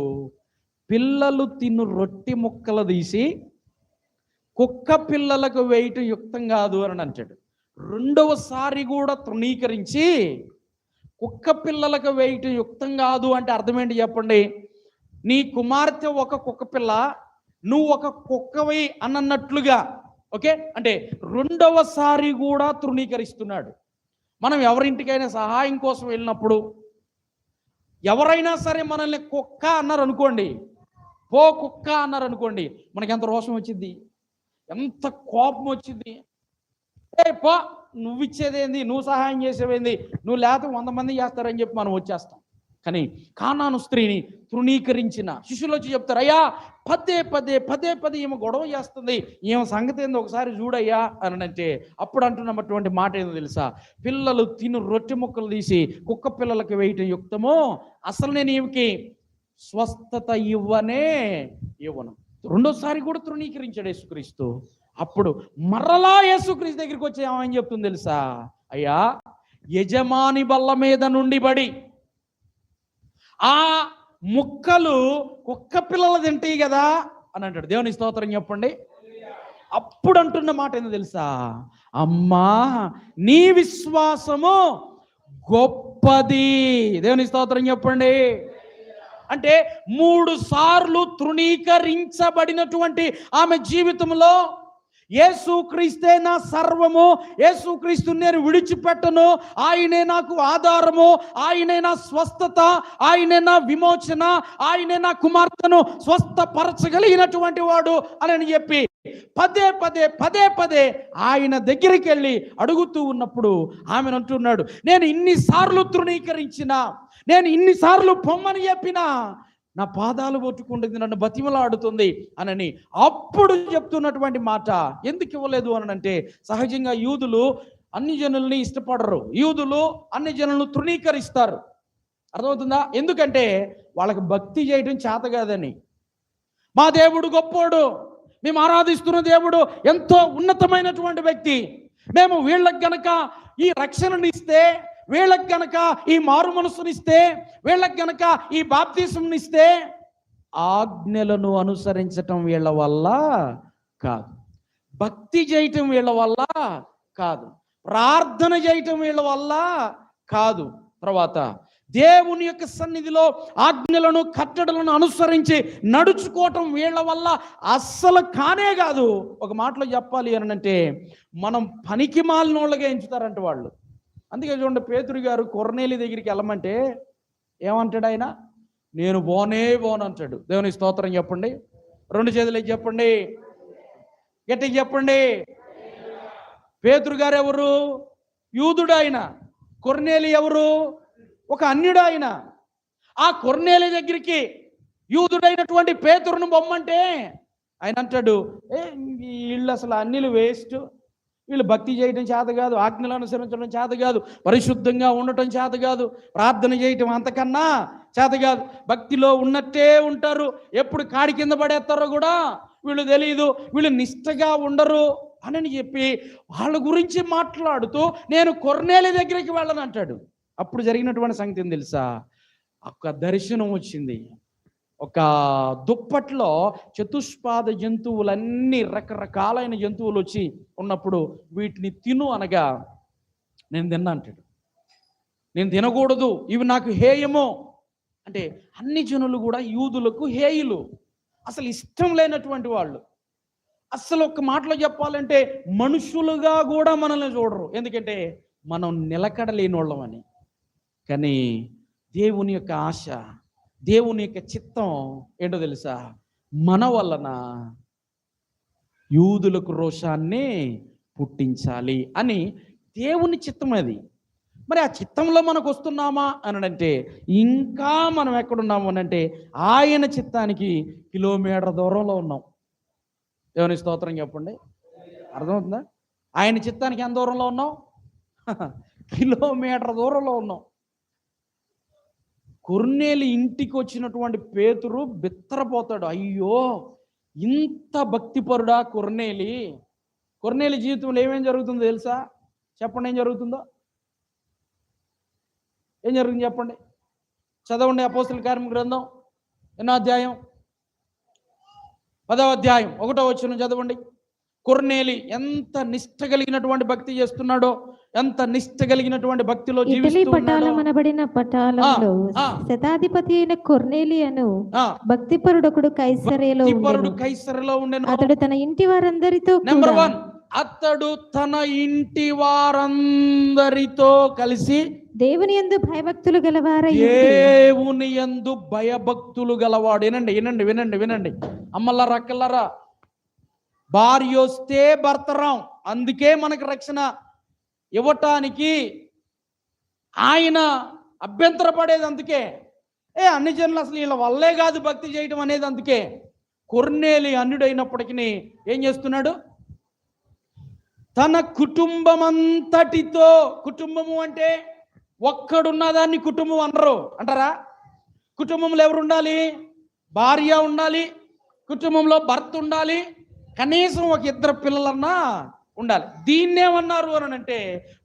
పిల్లలు తిను రొట్టె ముక్కలు తీసి కుక్క పిల్లలకు వేయటం యుక్తం కాదు అని అంటాడు. రెండవసారి కూడా తృణీకరించి కుక్క పిల్లలకు వేయటం యుక్తం కాదు అంటే అర్థం ఏంటి చెప్పండి? నీ కుమార్తె ఒక కుక్క పిల్ల, నువ్వు ఒక కుక్కవి అన్నట్లుగా. ఓకే, అంటే రెండవసారి కూడా తృణీకరిస్తున్నాడు. మనం ఎవరింటికైనా సహాయం కోసం వెళ్ళినప్పుడు ఎవరైనా సరే మనల్ని కుక్క అన్నారు అనుకోండి, పో కుక్క అన్నారు అనుకోండి, మనకి ఎంత రోషం వచ్చింది, ఎంత కోపం వచ్చింది. పో, నువ్వు ఇచ్చేదేంది, నువ్వు సహాయం చేసేవేంది, నువ్వు లేకపోతే 100 మంది చేస్తారని చెప్పి మనం వచ్చేస్తాం. కానీ కానాను స్త్రీని తృణీకరించిన శిష్యులు వచ్చి చెప్తారు, అయ్యా పదే ఈమె గొడవ చేస్తుంది, ఈమె సంగతి ఏందో ఒకసారి చూడయ్యా అని అంటే, అప్పుడు అంటున్నటువంటి మాట ఏందో తెలుసా? పిల్లలు తిను రొట్టె ముక్కలు తీసి కుక్క పిల్లలకి వేయటం యుక్తమో, అసలు నేను ఈమెకి స్వస్థత ఇవ్వను. రెండోసారి కూడా తృణీకరించాడు యేసుక్రీస్తు. అప్పుడు మరలా యేసుక్రీస్తు దగ్గరికి వచ్చి ఏమని చెప్తుంది తెలుసా? అయ్యా, యజమాని బల్ల మీద నుండి పడి ఆ ముక్కలు కుక్క పిల్లలు తింటాయి కదా అని అంటాడు. దేవుని స్తోత్రం చెప్పండి. అప్పుడు అంటున్న మాట ఏందో తెలుసా? అమ్మా, నీ విశ్వాసము గొప్పది. దేవుని స్తోత్రం చెప్పండి. అంటే 3 సార్లు తృణీకరించబడినటువంటి ఆమె జీవితంలో యేసుక్రీస్తే నా సర్వము, యేసుక్రీస్తు నేను విడిచిపెట్టను, ఆయనే నాకు ఆధారము, ఆయనే నా స్వస్థత, ఆయనే నా విమోచన, ఆయనే నా కుమార్తెను స్వస్థపరచగలిగినటువంటి వాడు అని చెప్పి పదే ఆయన దగ్గరికి వెళ్ళి అడుగుతూ ఉన్నప్పుడు ఆమెను అంటున్నాడు, నేను ఇన్నిసార్లు తృణీకరించినా, నేను ఇన్నిసార్లు పొమ్మని చెప్పినా నా పాదాలు పట్టుకుంటుంది, నన్ను బతిమలాడుతుంది అని అప్పుడు చెప్తున్నటువంటి మాట ఎందుకు ఇవ్వలేదు అని అంటే, సహజంగా యూదులు అన్ని జనుల్ని ఇష్టపడరు. యూదులు అన్ని జనులను తృణీకరిస్తారు. అర్థమవుతుందా? ఎందుకంటే వాళ్ళకి భక్తి చేయడం చేత కాదని. మా దేవుడు గొప్పోడు, మేము ఆరాధిస్తున్న దేవుడు ఎంతో ఉన్నతమైనటువంటి వ్యక్తి, మేము వీళ్ళకి గనక ఈ రక్షణనిస్తే, వీళ్ళకి గనక ఈ మారు మనసునిస్తే, వీళ్ళకి గనక ఈ బాప్తిసంనిస్తే, ఆజ్ఞలను అనుసరించటం వీళ్ళ వల్ల కాదు, భక్తి చేయటం వీళ్ళ వల్ల కాదు, ప్రార్థన చేయటం వీళ్ళ వల్ల కాదు. తర్వాత దేవుని యొక్క సన్నిధిలో ఆజ్ఞలను కట్టడలను అనుసరించి నడుచుకోవటం వీళ్ళ వల్ల అస్సలు కానే కాదు. ఒక మాటలో చెప్పాలి అని అంటే, మనం పనికి మాలినోళ్ళగా ఎంచుతారంట వాళ్ళు. అందుకే చూడండి, పేతురు గారు కొర్నేలి దగ్గరికి వెళ్ళమంటే ఏమంటాడు ఆయన? నేను పోను అంటాడు. దేవుని స్తోత్రం చెప్పండి. 2 చేతులకి చెప్పండి, గట్టిగా చెప్పండి. పేతురు గారు ఎవరు? యూదుడు ఆయన. కొర్నేలి ఎవరు? ఒక అన్యుడు ఆయన. ఆ కొర్నేలి దగ్గరికి యూదుడైనటువంటి పేతురును బొమ్మంటే ఆయన అంటాడు, వీళ్ళు అసలు అన్యులు వేస్ట్, వీళ్ళు భక్తి చేయడం చేత కాదు, ఆజ్ఞలు అనుసరించడం చేత కాదు, పరిశుద్ధంగా ఉండటం చేత కాదు, ప్రార్థన చేయటం అంతకన్నా చేత కాదు, భక్తిలో ఉన్నట్టే ఉంటారు, ఎప్పుడు కాడి కింద పడేస్తారో కూడా వీళ్ళు తెలియదు, వీళ్ళు నిష్టగా ఉండరు అని చెప్పి వాళ్ళ గురించి మాట్లాడుతూ నేను కొర్నేలి దగ్గరికి వెళ్ళను అంటాడు. అప్పుడు జరిగినటువంటి సంగతి ఏం తెలుసా? ఒక దర్శనం వచ్చింది. ఒక దుప్పట్లో చతుష్పాద జంతువులన్నీ, రకరకాలైన జంతువులు వచ్చి ఉన్నప్పుడు వీటిని తిను అనగా నేను తిన్నా అంటాడు. నేను తినకూడదు, ఇవి నాకు హేయము అంటే, అన్ని జనులు కూడా యూదులకు హేయులు, అసలు ఇష్టం లేనటువంటి వాళ్ళు. అసలు ఒక మాటలో చెప్పాలంటే మనుషులుగా కూడా మనల్ని చూడరు, ఎందుకంటే మనం నిలకడలేని వాళ్ళమని. కానీ దేవుని యొక్క ఆశ, దేవుని యొక్క చిత్తం ఏంటో తెలుసా? మన వలన యూదులకు రోషాన్ని పుట్టించాలి అని దేవుని చిత్తం అది. మరి ఆ చిత్తంలో మనకు వస్తున్నామా అని అంటే, ఇంకా మనం ఎక్కడున్నాము అని అంటే ఆయన చిత్తానికి కిలోమీటర్ దూరంలో ఉన్నాం. దేవుని స్తోత్రం చెప్పండి. అర్థమవుతుందా? ఆయన చిత్తానికి ఎంత దూరంలో ఉన్నాం? కిలోమీటర్ దూరంలో ఉన్నాం. కొర్నేలి ఇంటికి వచ్చినటువంటి పేతురు బిత్తరపోతాడు. అయ్యో, ఇంత భక్తిపరుడా కొర్నేలి. కొర్నేలి జీవితంలో ఏమేం జరుగుతుందో తెలుసా? చెప్పండి, ఏం జరుగుతుందో? ఏం జరుగుతుంది చెప్పండి, చదవండి. అపోస్తలుల కార్యముల గ్రంథం ఎన్నో అధ్యాయం? 10వ అధ్యాయం 1వ వచనం చదవండి. కొర్నేలి ఎంత నిష్ఠ కలిగినటువంటి భక్తి చేస్తున్నాడో, ఎంత నిష్ఠ కలిగినటువంటి భక్తిలో జీవిస్తున్నాడో. శతాధిపతి అయిన కొర్నేలియను భక్తిపరుడొకడు కైసరేలో ఉండెను. అతడు తన ఇంటి వారందరితో, నెంబర్ 1, అతడు తన ఇంటి వారందరితో కలిసి దేవుని యందు భయభక్తులు గలవారై, దేవుని యందు భయభక్తులు గలవాడు. వినండి వినండి వినండి వినండి అమ్మలారా, అక్కలారా, భార్య వస్తే భర్తరాం, అందుకే మనకు రక్షణ ఇవ్వటానికి ఆయన అభ్యంతరపడేది అందుకే. అన్ని జనులు అసలు వీళ్ళ వల్లే కాదు భక్తి చేయడం అనేది అందుకే. కొర్నేలి అన్యుడైనప్పటికీ ఏం చేస్తున్నాడు? తన కుటుంబమంతటితో, కుటుంబము అంటే ఒక్కడున్న దాన్ని కుటుంబం అనరు అంటారా? కుటుంబంలో ఎవరు ఉండాలి? భార్య ఉండాలి, కుటుంబంలో భర్త ఉండాలి, కనీసం ఒక 2 పిల్లలన్నా ఉండాలి. దీన్నేమన్నారు అని అంటే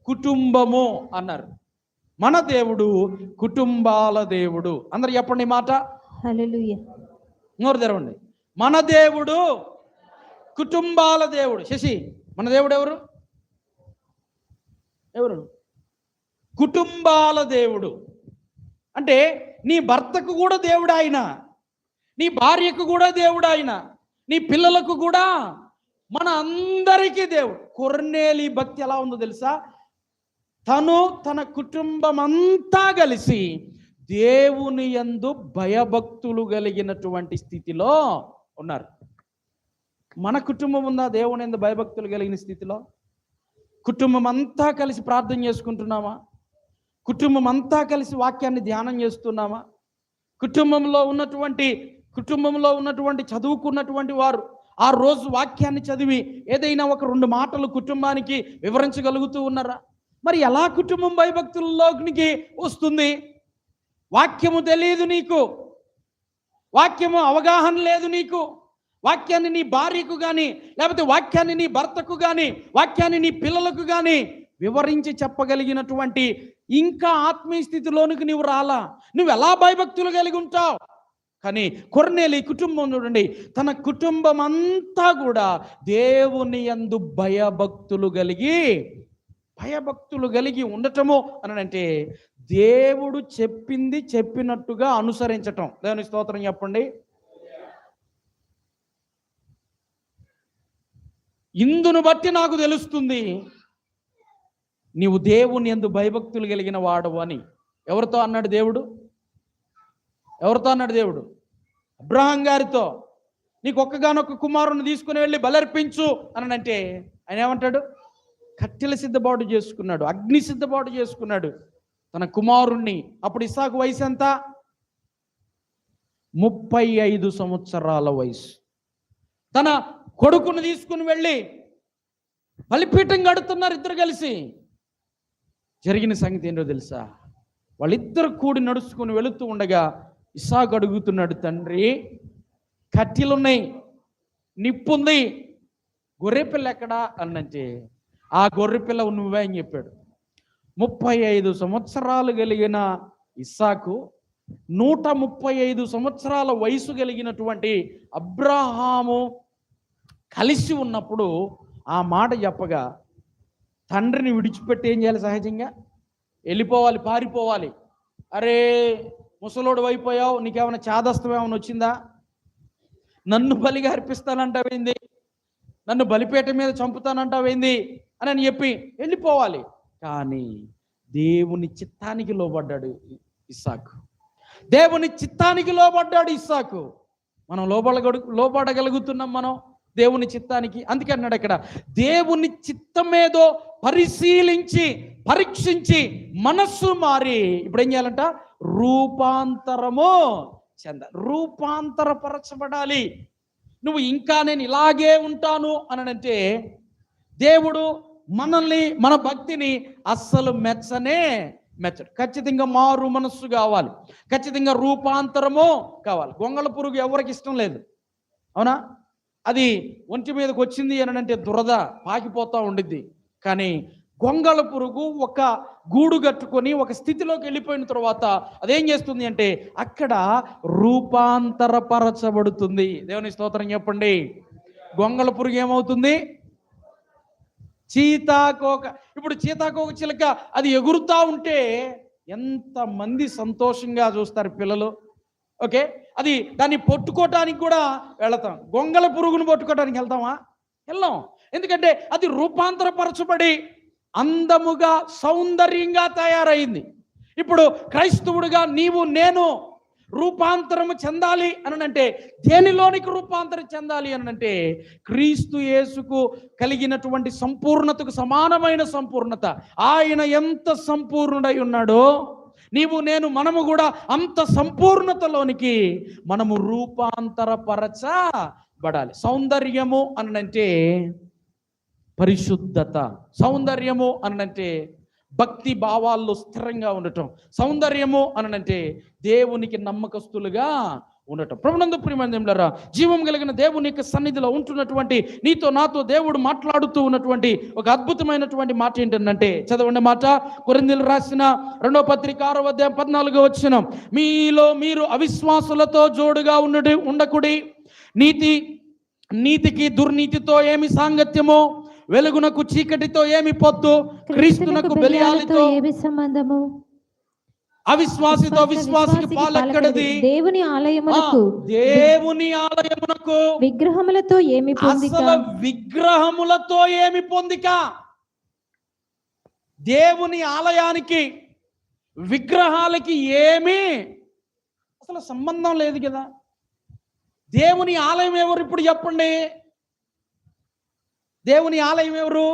కుటుంబము అన్నారు. మన దేవుడు కుటుంబాల దేవుడు. అందరు చెప్పండి మాట. హల్లెలూయా. నోరు తెరవండి. మన దేవుడు కుటుంబాల దేవుడు. శశి, మన దేవుడు ఎవరు? ఎవరు? కుటుంబాల దేవుడు. అంటే నీ భర్తకు కూడా దేవుడు ఆయన, నీ భార్యకు కూడా దేవుడు ఆయన, నీ పిల్లలకు కూడా, మన అందరికీ దేవుడు. కొర్నేలి భక్తి ఎలా ఉందో తెలుసా? తను తన కుటుంబం అంతా కలిసి దేవుని యందు భయభక్తులు కలిగినటువంటి స్థితిలో ఉన్నారు. మన కుటుంబం ఉందా దేవుని యందు భయభక్తులు కలిగిన స్థితిలో? కుటుంబం అంతా కలిసి ప్రార్థన చేసుకుంటున్నామా? కుటుంబం అంతా కలిసి వాక్యాన్ని ధ్యానం చేస్తున్నామా? కుటుంబంలో ఉన్నటువంటి చదువుకున్నటువంటి వారు, ఆ రోజు వాక్యాన్ని చదివి ఏదైనా ఒక 2 మాటలు కుటుంబానికి వివరించగలుగుతూ ఉన్నారా? మరి ఎలా కుటుంబం భయభక్తుల్లోకి వస్తుంది? వాక్యము తెలియదు నీకు, వాక్యము అవగాహన లేదు నీకు, వాక్యాన్ని నీ భార్యకు కానీ, లేకపోతే వాక్యాన్ని నీ భర్తకు కానీ, వాక్యాన్ని నీ పిల్లలకు కానీ వివరించి చెప్పగలిగినటువంటి ఇంకా ఆత్మీయ స్థితిలోనికి నువ్వు రాలా. నువ్వు ఎలా భయభక్తులు కలిగి ఉంటావు? కానీ కొర్నేలి కుటుంబం చూడండి, తన కుటుంబం అంతా కూడా దేవుని యందు భయభక్తులు కలిగి ఉండటము అని అంటే దేవుడు చెప్పింది చెప్పినట్టుగా అనుసరించటం. దేవుని స్తోత్రం చెప్పండి. ఇందును బట్టి నాకు తెలుస్తుంది నీవు దేవుని యందు భయభక్తులు కలిగిన వాడవు అని. ఎవరితో అన్నాడు దేవుడు? అబ్రహాం గారితో. నీకు ఒక్కగానొక్క కుమారుని తీసుకుని వెళ్ళి బలర్పించు అని అంటే ఆయన ఏమంటాడు? కట్టెల సిద్ధపాటు చేసుకున్నాడు, అగ్ని సిద్ధపాటు చేసుకున్నాడు తన కుమారుణ్ణి. అప్పుడు ఇస్సాకు వయసు ఎంత? 35 సంవత్సరాల వయసు. తన కొడుకును తీసుకుని వెళ్ళి బలిపీఠం కడుతున్నారు ఇద్దరు కలిసి. జరిగిన సంగతి ఏంటో తెలుసా? వాళ్ళిద్దరు కూడి నడుచుకుని వెళుతూ ఉండగా ఇస్సాకు అడుగుతున్నాడు, తండ్రి కట్టెలున్నాయి, నిప్పుంది, గొర్రెపిల్ల ఎక్కడా అన్నంటే ఆ గొర్రెపిల్ల నువ్వే అని చెప్పాడు. 35 సంవత్సరాలు కలిగిన ఇస్సాకు 135 సంవత్సరాల వయసు కలిగినటువంటి అబ్రహాము కలిసి ఉన్నప్పుడు ఆ మాట చెప్పగా తండ్రిని విడిచిపెట్టి ఏం చేయాలి? సహజంగా వెళ్ళిపోవాలి, పారిపోవాలి. అరే ముసలోడు అయిపోయావు, నీకేమైనా చాదస్తం ఏమైనా వచ్చిందా? నన్ను బలిగా అర్పిస్తానంటావేంది, నన్ను బలిపేట మీద చంపుతానంటావేంది అని చెప్పి వెళ్ళిపోవాలి. కానీ దేవుని చిత్తానికి లోబడ్డాడు ఇస్సాకు. దేవుని చిత్తానికి లోబడ్డాడు ఇస్సాకు. మనం లోబడగలుగుతున్నాం మనం దేవుని చిత్తానికి. అందుకే అన్నాడు అక్కడ, దేవుని చిత్తం ఏదో పరిశీలించి పరీక్షించి మనస్సు మారి ఇప్పుడు ఏం చేయాలంట? రూపాంతరపరచబడాలి. నువ్వు ఇంకా నేను ఇలాగే ఉంటాను అని అంటే దేవుడు మనల్ని, మన భక్తిని అస్సలు మెచ్చడు. ఖచ్చితంగా మారు మనస్సు కావాలి, ఖచ్చితంగా రూపాంతరము కావాలి. గొంగళ పురుగు ఎవరికి ఇష్టం లేదు, అవునా? అది ఒంటి మీదకి వచ్చింది అని అంటే దురద పాకిపోతూ ఉండిద్ది. కానీ గొంగళ పురుగు ఒక గూడు కట్టుకొని ఒక స్థితిలోకి వెళ్ళిపోయిన తర్వాత అదేం చేస్తుంది అంటే అక్కడ రూపాంతరపరచబడుతుంది. దేవుని స్తోత్రం చెప్పండి. గొంగళ పురుగు ఏమవుతుంది? ఇప్పుడు సీతాకోక చిలుక అది ఎగురుతా ఉంటే ఎంతమంది సంతోషంగా చూస్తారు పిల్లలు. ఓకే, అది దాన్ని పట్టుకోవటానికి కూడా వెళతాం. గొంగళ పురుగును పట్టుకోవటానికి వెళ్తామా? వెళ్ళాం. ఎందుకంటే అది రూపాంతరపరచబడి అందముగా సౌందర్యంగా తయారైంది. ఇప్పుడు క్రైస్తవుడిగా నీవు నేను రూపాంతరము చెందాలి అని అంటే దేనిలోనికి రూపాంతరం చెందాలి అని అంటే క్రీస్తు యేసుకు కలిగినటువంటి సంపూర్ణతకు సమానమైన సంపూర్ణత. ఆయన ఎంత సంపూర్ణుడై ఉన్నాడో నీవు నేను మనము కూడా అంత సంపూర్ణతలోనికి మనము రూపాంతరపరచబడాలి. సౌందర్యము అనంటే పరిశుద్ధత, సౌందర్యము అనంటే భక్తి భావాల్లో స్థిరంగా ఉండటం, సౌందర్యము అనంటే దేవునికి నమ్మకస్తులుగా ఉండటం. ప్రభునందు ప్రియమైనరా, జీవం కలిగిన దేవుని యొక్క సన్నిధిలో ఉంటున్నటువంటి నీతో నాతో దేవుడు మాట్లాడుతూ ఉన్నటువంటి ఒక అద్భుతమైనటువంటి మాట ఏంటంటే, చదవండి మాట. కొరింథీయులకు రాసిన 2వ పత్రిక 6వ అధ్యాయం 14వ వచనం, మీలో మీరు అవిశ్వాసులతో జోడుగా ఉండకుడి, నీతికి దుర్నీతితో ఏమి సాంగత్యమో, వెలుగునకు చీకటితో ఏమి పొత్తు, క్రీస్తునకు బెలియాలితో ఏమి సంబంధము, అవిశ్వాసితో విశ్వాసికి పాలెక్కడిది, దేవుని ఆలయమునకు విగ్రహములతో ఏమి పొందిక, విగ్రహములతో ఏమి పొందిక. దేవుని ఆలయానికి విగ్రహాలకి ఏమీ అసలు సంబంధం లేదు కదా. దేవుని ఆలయం ఎవరు ఇప్పుడు చెప్పండి? దేవుని ఆలయం ఎవరు?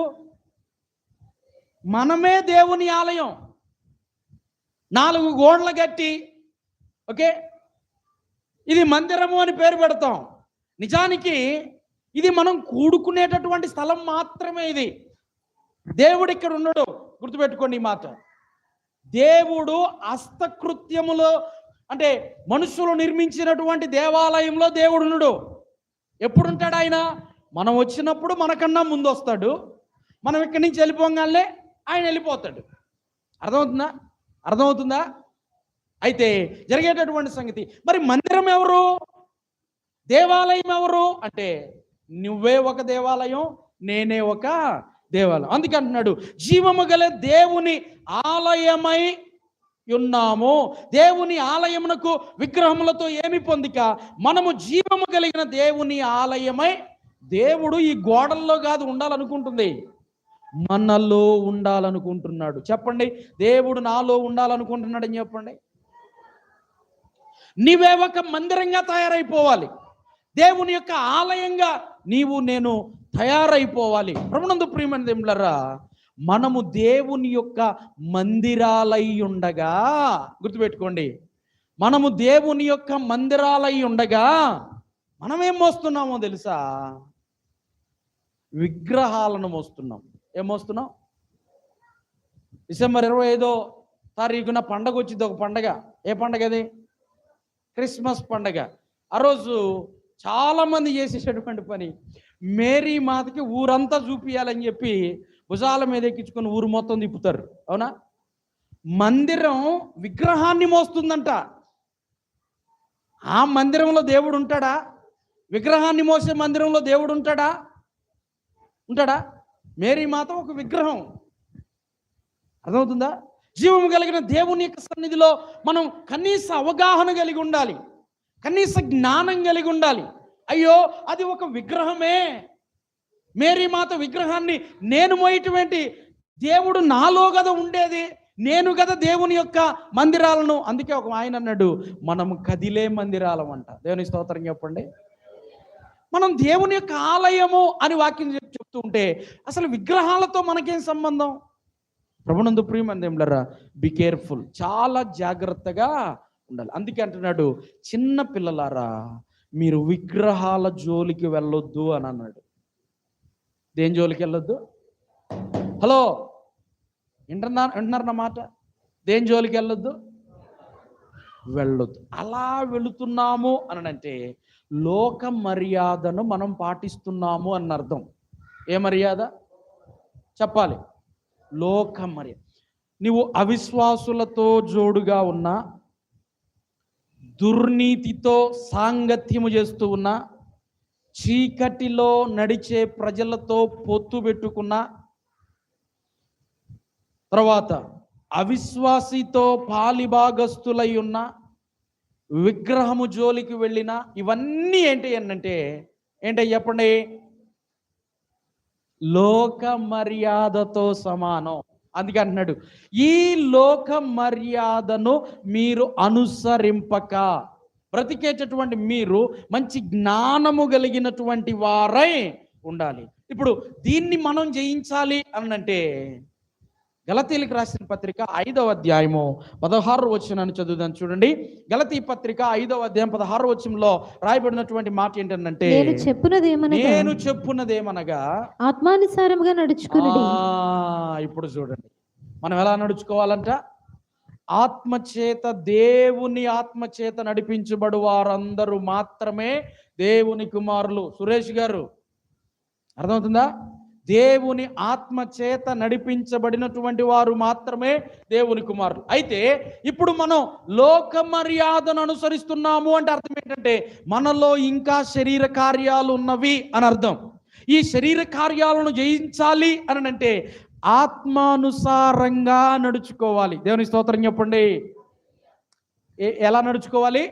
మనమే దేవుని ఆలయం. 4 గోడలు కట్టి ఓకే ఇది మందిరము అని పేరు పెడతాం. నిజానికి ఇది మనం కూడుకునేటటువంటి స్థలం మాత్రమే. ఇది దేవుడు ఇక్కడ ఉన్నాడు. గుర్తుపెట్టుకోండి ఈ మాట. దేవుడు హస్తకృత్యములో అంటే మనుషులు నిర్మించినటువంటి దేవాలయంలో దేవుడు ఉన్నాడు. ఎప్పుడుంటాడు ఆయన? మనం వచ్చినప్పుడు మనకన్నా ముందు వస్తాడు. మనం ఇక్కడి నుంచి వెళ్ళిపోగానే ఆయన వెళ్ళిపోతాడు. అర్థమవుతుందా? అయితే జరిగేటటువంటి సంగతి. మరి మందిరం ఎవరు? దేవాలయం ఎవరు అంటే నువ్వే ఒక దేవాలయం, నేనే ఒక దేవాలయం. అందుకే అంటున్నాడు, జీవము గల దేవుని ఆలయమై ఉన్నాము. దేవుని ఆలయమునకు విగ్రహములతో ఏమి పొందిక, మనము జీవము కలిగిన దేవుని ఆలయమై. దేవుడు ఈ గోడల్లో కాదు ఉండాలనుకుంటుంది, మనలో ఉండాలనుకుంటున్నాడు. చెప్పండి, దేవుడు నాలో ఉండాలనుకుంటున్నాడు అని చెప్పండి. నీవే ఒక మందిరంగా తయారైపోవాలి. దేవుని యొక్క ఆలయంగా నీవు నేను తయారైపోవాలి. ప్రభునందు ప్రియమైన దేవులారా, మనము దేవుని యొక్క మందిరాలై ఉండగా, గుర్తుపెట్టుకోండి, మనము దేవుని యొక్క మందిరాలై ఉండగా మనం ఏం మోస్తున్నామో తెలుసా? విగ్రహాలను మోస్తున్నాం. ఏం మోస్తున్నాం? డిసెంబర్ 25వ తారీఖున పండగ వచ్చింది, ఒక పండగ. ఏ పండగ అది? క్రిస్మస్ పండగ. ఆ రోజు చాలామంది చేసేటటువంటి పని, మేరీ మాతకి ఊరంతా చూపియాలని చెప్పి భుజాల మీద ఎక్కించుకొని ఊరు మొత్తం తిప్పుతారు. అవునా? మందిరం విగ్రహాన్ని మోస్తుందంట. ఆ మందిరంలో దేవుడు ఉంటాడా? విగ్రహాన్ని మోసే మందిరంలో దేవుడు ఉంటాడా? మేరీ మాత ఒక విగ్రహం. అర్థమవుతుందా? జీవము కలిగిన దేవుని యొక్క సన్నిధిలో మనం కనీస అవగాహన కలిగి ఉండాలి, కనీస జ్ఞానం కలిగి ఉండాలి. అయ్యో, అది ఒక విగ్రహమే. మేరీ మాత విగ్రహాన్ని నేను మోయటువంటి దేవుడు నాలో కదా ఉండేది, నేను కదా దేవుని యొక్క మందిరాలను. అందుకే ఒక ఆయన అన్నాడు, మనం కదిలే మందిరాలం అంట. దేవుని స్తోత్రం చెప్పండి. మనం దేవుని యొక్క ఆలయము అని వాక్యం చెప్తూ ఉంటే అసలు విగ్రహాలతో మనకేం సంబంధం? ప్రభునందు ప్రియమైన దేవులారా, బి కేర్ఫుల్, చాలా జాగ్రత్తగా ఉండాలి. అందుకే అంటున్నాడు, చిన్న పిల్లలారా మీరు విగ్రహాల జోలికి వెళ్ళొద్దు అని అన్నాడు. దేని జోలికి వెళ్ళొద్దు? హలో, వింటున్నారు నా మాట? దేని జోలికి వెళ్ళొద్దు? వెళ్ళొద్దు. అలా వెళుతున్నాము అని అంటే లోక మర్యాదను మనం పాటిస్తున్నాము అన్న అర్థం. ఏ మర్యాద చెప్పాలి? లోక మర్యాద. నువ్వు అవిశ్వాసులతో జోడుగా ఉన్నా, దుర్నీతితో సాంగత్యము చేస్తూ ఉన్నా, చీకటిలో నడిచే ప్రజలతో పొత్తు పెట్టుకున్నా, తర్వాత అవిశ్వాసితో పాలిభాగస్తులై ఉన్న, విగ్రహము జోలికి వెళ్ళిన, ఇవన్నీ ఏంటి అనంటే చెప్పండి? లోక మర్యాదతో సమానం. అందుకే అంటున్నాడు, ఈ లోక మర్యాదను మీరు అనుసరింపక బ్రతికేటటువంటి మీరు మంచి జ్ఞానము కలిగినటువంటి వారై ఉండాలి. ఇప్పుడు దీన్ని మనం జయించాలి అనంటే గలతీలకు రాసిన పత్రిక 5వ అధ్యాయము 16వ వచనాన్ని చదువుదాం. చూడండి, గలతీ పత్రిక 5వ అధ్యాయం 16వ వచనంలో రాయబడినటువంటి మాట ఏంటంటే, నేను చెప్పున్నదేమనగా ఆత్మానుసారముగా నడుచుకొనుడి. ఇప్పుడు చూడండి, మనం ఎలా నడుచుకోవాలంట? ఆత్మచేత, దేవుని ఆత్మచేత నడిపించబడు వారందరూ మాత్రమే దేవుని కుమారులు. సురేష్ గారు, అర్థమవుతుందా? దేవుని ఆత్మచేత నడిపించబడినటువంటి వారు మాత్రమే దేవుని కుమారులు. అయితే ఇప్పుడు మనం లోక మర్యాదను అనుసరిస్తున్నాము అంటే అర్థం ఏంటంటే మనలో ఇంకా శరీర కార్యాలు ఉన్నవి అని అర్థం. ఈ శరీర కార్యాలను జయించాలి అని అంటే ఆత్మానుసారంగా నడుచుకోవాలి. దేవుని స్తోత్రం చెప్పండి. ఎలా నడుచుకోవాలి?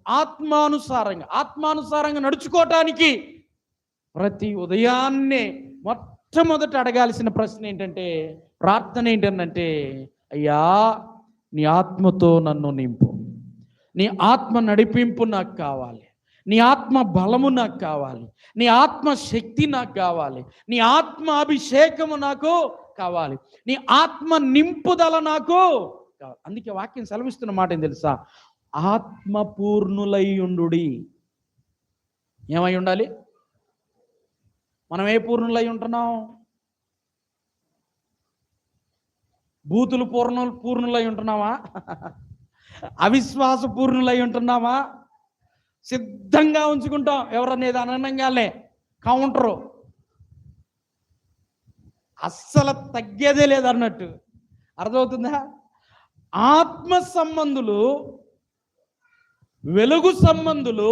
ఆత్మానుసారంగా నడుచుకోవటానికి ప్రతి ఉదయాన్నే మొట్టమొదట అడగాల్సిన ప్రశ్న ఏంటంటే, ప్రార్థన ఏంటంటే, అయ్యా నీ ఆత్మతో నన్ను నింపు, నీ ఆత్మ నడిపింపు నాకు కావాలి, నీ ఆత్మ బలము నాకు కావాలి, నీ ఆత్మ శక్తి నాకు కావాలి, నీ ఆత్మ అభిషేకము నాకు కావాలి, నీ ఆత్మ నింపుదల నాకు కావాలి. అందుకే వాక్యం సెలవిస్తున్న మాట ఏం తెలుసా? ఆత్మ పూర్ణులై ఉండుడి. ఏమై ఉండాలి? మనం ఏ పూర్ణులై ఉంటున్నాం? బూతులు పూర్ణులై ఉంటున్నావా? అవిశ్వాస పూర్ణులై ఉంటున్నావా? సిద్ధంగా ఉంచుకుంటాం ఎవరనేది అననంగానే కౌంటరు, అస్సలు తగ్గేదే లేదన్నట్టు. అర్థమవుతుందా? ఆత్మ సంబంధులు, వెలుగు సంబంధులు,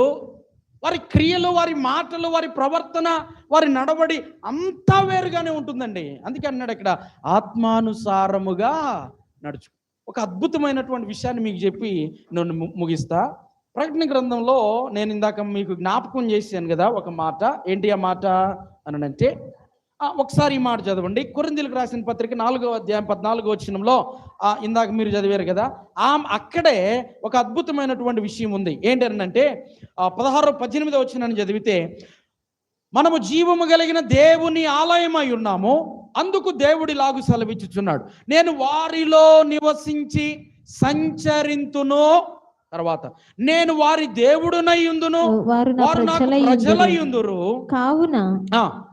వారి క్రియలు, వారి మాటలు, వారి ప్రవర్తన, వారి నడవడి అంతా వేరుగానే ఉంటుందండి. అందుకే అన్నాడు ఇక్కడ, ఆత్మానుసారముగా నడుచు. ఒక అద్భుతమైనటువంటి విషయాన్ని మీకు చెప్పి నేను ముగిస్తా. ప్రకటన గ్రంథంలో నేను ఇందాక మీకు జ్ఞాపకం చేశాను కదా ఒక మాట. ఏంటి ఆ మాట అనంటే, ఒకసారి ఈ మాట చదవండి. కొరింథీయులకు రాసిన పత్రిక 4వ అధ్యాయం 14వ వచనంలో ఇందాక మీరు చదివారు కదా, అక్కడే ఒక అద్భుతమైనటువంటి విషయం ఉంది. ఏంటంటే 16-18వ వచనాన్ని చదివితే, మనము జీవము కలిగిన దేవుని ఆలయమై ఉన్నాము, అందుకు దేవుడిలాగు సెలవిచ్చుచున్నాడు, నేను వారిలో నివసించి సంచరింతును, తర్వాత నేను వారి దేవుడునై ఉందును, వారు నాకు ప్రజలై ఉందురు, కావున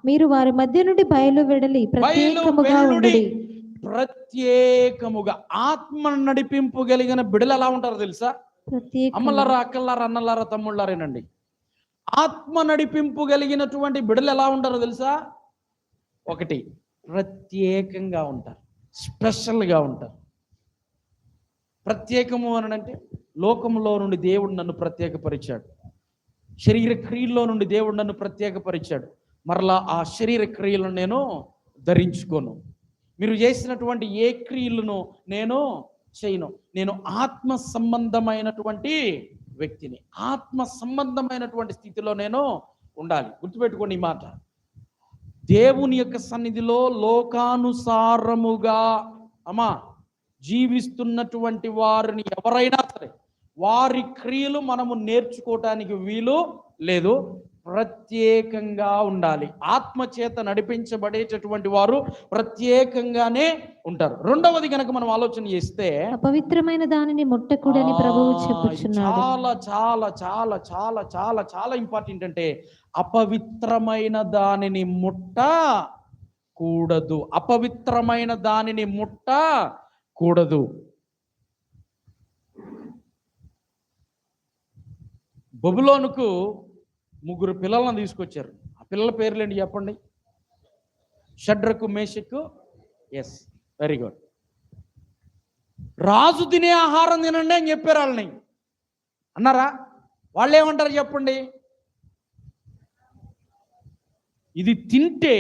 మీరు వారి మధ్య నుండి బయలు వెడలి ప్రత్యేకముగా ఉండుడి. ప్రత్యేకముగా ఆత్మ నడిపింపు కలిగిన బిడలు ఎలా ఉంటారో తెలుసా? అమ్మలారా, అక్కలారా, అన్నలారా, తమ్ముళ్ళారేనండి. ఆత్మ నడిపింపు కలిగినటువంటి బిడలు ఎలా ఉంటారో తెలుసా? ఒకటి, ప్రత్యేకంగా ఉంటారు, స్పెషల్గా ఉంటారు. ప్రత్యేకము అని అంటే, లోకంలో నుండి దేవుడు నన్ను ప్రత్యేకపరిచాడు, శరీర క్రియల్లో నుండి దేవుడు నన్ను ప్రత్యేకపరిచాడు, మరలా ఆ శరీర క్రియలను నేను ధరించుకోను. మీరు చేసినటువంటి ఏ క్రియలను నేను చేయను. నేను ఆత్మ సంబంధమైనటువంటి వ్యక్తిని, ఆత్మ సంబంధమైనటువంటి స్థితిలో నేను ఉండాలి. గుర్తుపెట్టుకోండి ఈ మాట. దేవుని యొక్క సన్నిధిలో లోకానుసారముగా జీవిస్తున్నటువంటి వారిని ఎవరైనా సరే, వారి క్రియలు మనము నేర్చుకోవటానికి వీలు లేదు. ప్రత్యేకంగా ఉండాలి. ఆత్మచేత నడిపించబడేటటువంటి వారు ప్రత్యేకంగానే ఉంటారు. రెండవది గనక మనం ఆలోచన చేస్తే, అపవిత్రమైన దానిని ముట్టకూడని ప్రభువు చెప్పుచున్నాడు. చాలా చాలా చాలా చాలా చాలా చాలా ఇంపార్టెంట్. అంటే అపవిత్రమైన దానిని ముట్టకూడదు, అపవిత్రమైన దానిని ముట్టకూడదు. బబులోనుకు 3 పిల్లలను తీసుకొచ్చారు. ఆ పిల్లల పేర్లేంటి చెప్పండి? షడ్రకు, మేషకు, ఎస్, వెరీ గుడ్. రాజు తినే ఆహారం తినండి అని చెప్పారు వాళ్ళని. అన్నారా? వాళ్ళు ఏమంటారు చెప్పండి? ఇది తింటే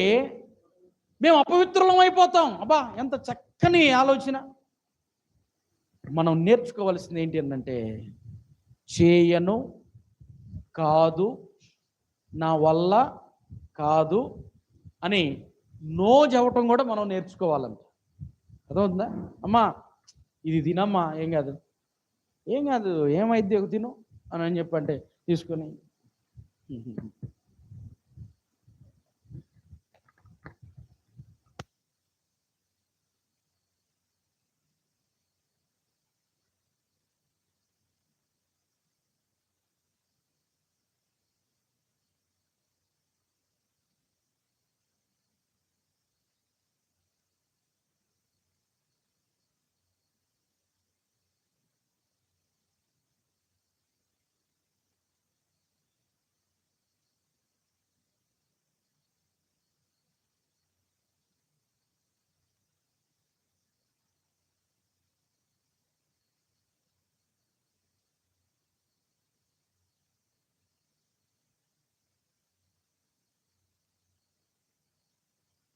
మేము అపవిత్రులం అయిపోతాం. అబ్బా, ఎంత చక్కని ఆలోచన. మనం నేర్చుకోవాల్సింది ఏంటి అంటే, చేయను, కాదు, నా వల్ల కాదు అని నో చెప్పటం కూడా మనం నేర్చుకోవాలంట. అర్థమవుతుందా? అమ్మా ఇది తినమ్మా, ఏం కాదు, ఏమైద్ది, ఒక తిను అని చెప్పంటే తీసుకొని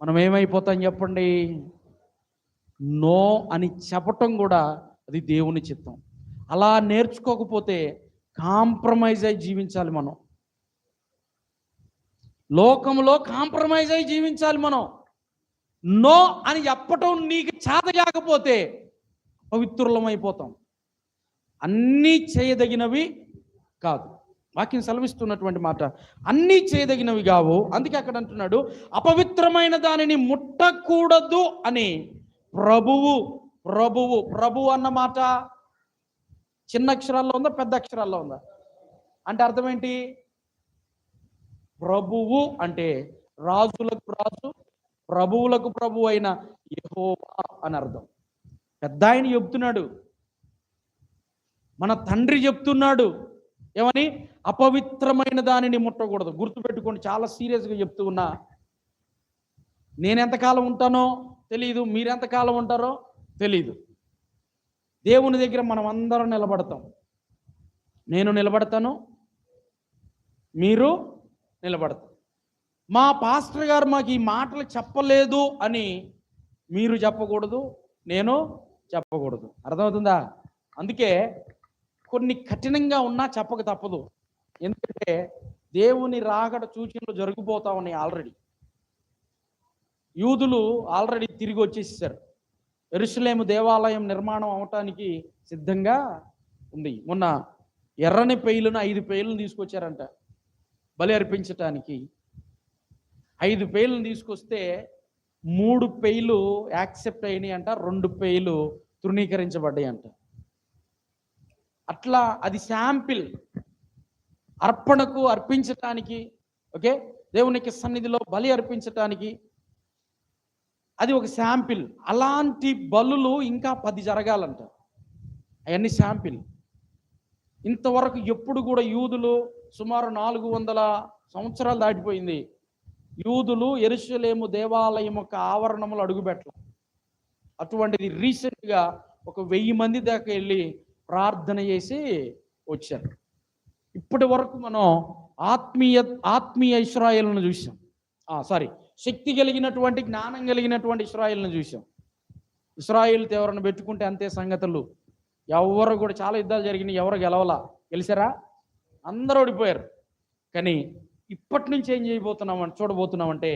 మనం ఏమైపోతాం చెప్పండి? నో అని చెప్పటం కూడా అది దేవుని చిత్తం. అలా నేర్చుకోకపోతే కాంప్రమైజ్ అయి జీవించాలి మనం. లోకంలో కాంప్రమైజ్ అయి జీవించాలి మనం. నో అని చెప్పటం నీకు చేత కాకపోతే పవిత్రులం అయిపోతాం. అన్నీ చేయదగినవి కాదు. వాక్యం సెలవిస్తున్నటువంటి మాట, అన్నీ చేయదగినవి కావు. అందుకే అక్కడ అంటున్నాడు, అపవిత్రమైన దానిని ముట్టకూడదు అని ప్రభువు. ప్రభువు అన్న మాట చిన్న అక్షరాల్లో ఉందా, పెద్ద అక్షరాల్లో ఉందా? అంటే అర్థం ఏంటి? ప్రభువు అంటే రాజులకు రాజు, ప్రభువులకు ప్రభు అయిన యెహోవా అని అర్థం. పెద్ద ఆయన చెప్తున్నాడు, మన తండ్రి చెప్తున్నాడు. ఏమని? అపవిత్రమైన దానిని ముట్టకూడదు. గుర్తుపెట్టుకోండి, చాలా సీరియస్గా చెప్తూ ఉన్నా. నేనెంతకాలం ఉంటానో తెలీదు, మీరెంతకాలం ఉంటారో తెలీదు. దేవుని దగ్గర మనం అందరం నిలబడతాం. నేను నిలబడతాను, మీరు నిలబడతారు. మా పాస్టర్ గారు మాకు ఈ మాటలు చెప్పలేదు అని మీరు చెప్పకూడదు, నేను చెప్పకూడదు. అర్థమవుతుందా? అందుకే కొన్ని కఠినంగా ఉన్నా చెప్పక తప్పదు. ఎందుకంటే దేవుని రాకడ సూచనలు జరిగిపోతా ఉన్నాయి. ఆల్రెడీ యూదులు ఆల్రెడీ తిరిగి వచ్చేసారు. యెరూషలేము దేవాలయం నిర్మాణం అవటానికి సిద్ధంగా ఉంది. మొన్న ఎర్రని పెయిలను 5 పెయిలను తీసుకొచ్చారంట బలి అర్పించటానికి. 5 పెయిలను తీసుకొస్తే 3 పెయిలు యాక్సెప్ట్ అయినాయి అంట, 2 పెయిలు తృణీకరించబడ్డాయి అంట. అట్లా అది శాంపిల్ అర్పణకు అర్పించటానికి, ఓకే, దేవునికి సన్నిధిలో బలి అర్పించటానికి అది ఒక శాంపిల్. అలాంటి బలులు ఇంకా 10 జరగాలంట. అవన్నీ శాంపిల్. ఇంతవరకు ఎప్పుడు కూడా యూదులు సుమారు 400 సంవత్సరాలు దాటిపోయింది. యూదులు యెరూషలేము దేవాలయం యొక్క ఆవరణములు అడుగుపెట్టలేదు. అటువంటిది రీసెంట్గా ఒక 1000 మంది దాకా వెళ్ళి ప్రార్థన చేసి వచ్చారు. ఇప్పటి వరకు మనం ఆత్మీయ ఇశ్రాయేలును చూసాం. శక్తి కలిగినటువంటి, జ్ఞానం కలిగినటువంటి ఇశ్రాయేలును చూసాం. ఇశ్రాయేలుతో ఎవరిని పెట్టుకుంటే అంతే సంగతులు. ఎవరు కూడా చాలా యుద్ధాలు జరిగినాయి, ఎవరు గెలవలా. గెలిచారా? అందరూ ఓడిపోయారు. కానీ ఇప్పటి నుంచి ఏం చూడబోతున్నామంటే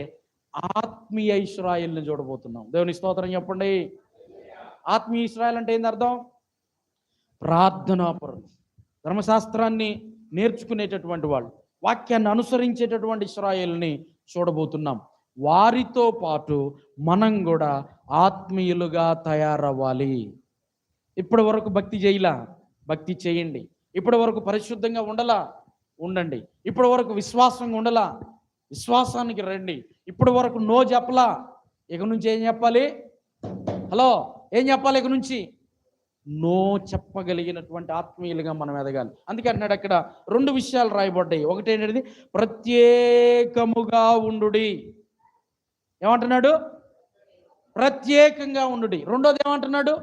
ఆత్మీయ ఇశ్రాయేలుని చూడబోతున్నాం. దేవుని స్తోత్రం చెప్పండి. ఆత్మీయ ఇశ్రాయేలు అంటే ఏంది అర్థం? ప్రార్థనాపరులు, ధర్మశాస్త్రాన్ని నేర్చుకునేటటువంటి వాళ్ళు, వాక్యాన్ని అనుసరించేటటువంటి ఇశ్రాయేలుని చూడబోతున్నాం. వారితో పాటు మనం కూడా ఆత్మీయులుగా తయారవ్వాలి. ఇప్పటి వరకు భక్తి చేయలా, భక్తి చేయండి. ఇప్పటి వరకు పరిశుద్ధంగా ఉండలా, ఉండండి. ఇప్పటి వరకు విశ్వాసంగా ఉండలా, విశ్వాసానికి రండి. ఇప్పటి వరకు నో చెప్పలా, ఇక నుంచి ఏం చెప్పాలి? హలో, ఏం చెప్పాలి? ఇక నుంచి నో చెప్పగలిగినటువంటి ఆత్మీయులుగా మనం ఎదగాలి. అందుకే అన్నాడు అక్కడ 2 విషయాలు రాయబడ్డాయి. ఒకటి ఏంటంటే ప్రత్యేకముగా ఉండుడి. ఏమంటున్నాడు? ప్రత్యేకంగా ఉండుడి. రెండోది ఏమంటున్నాడు?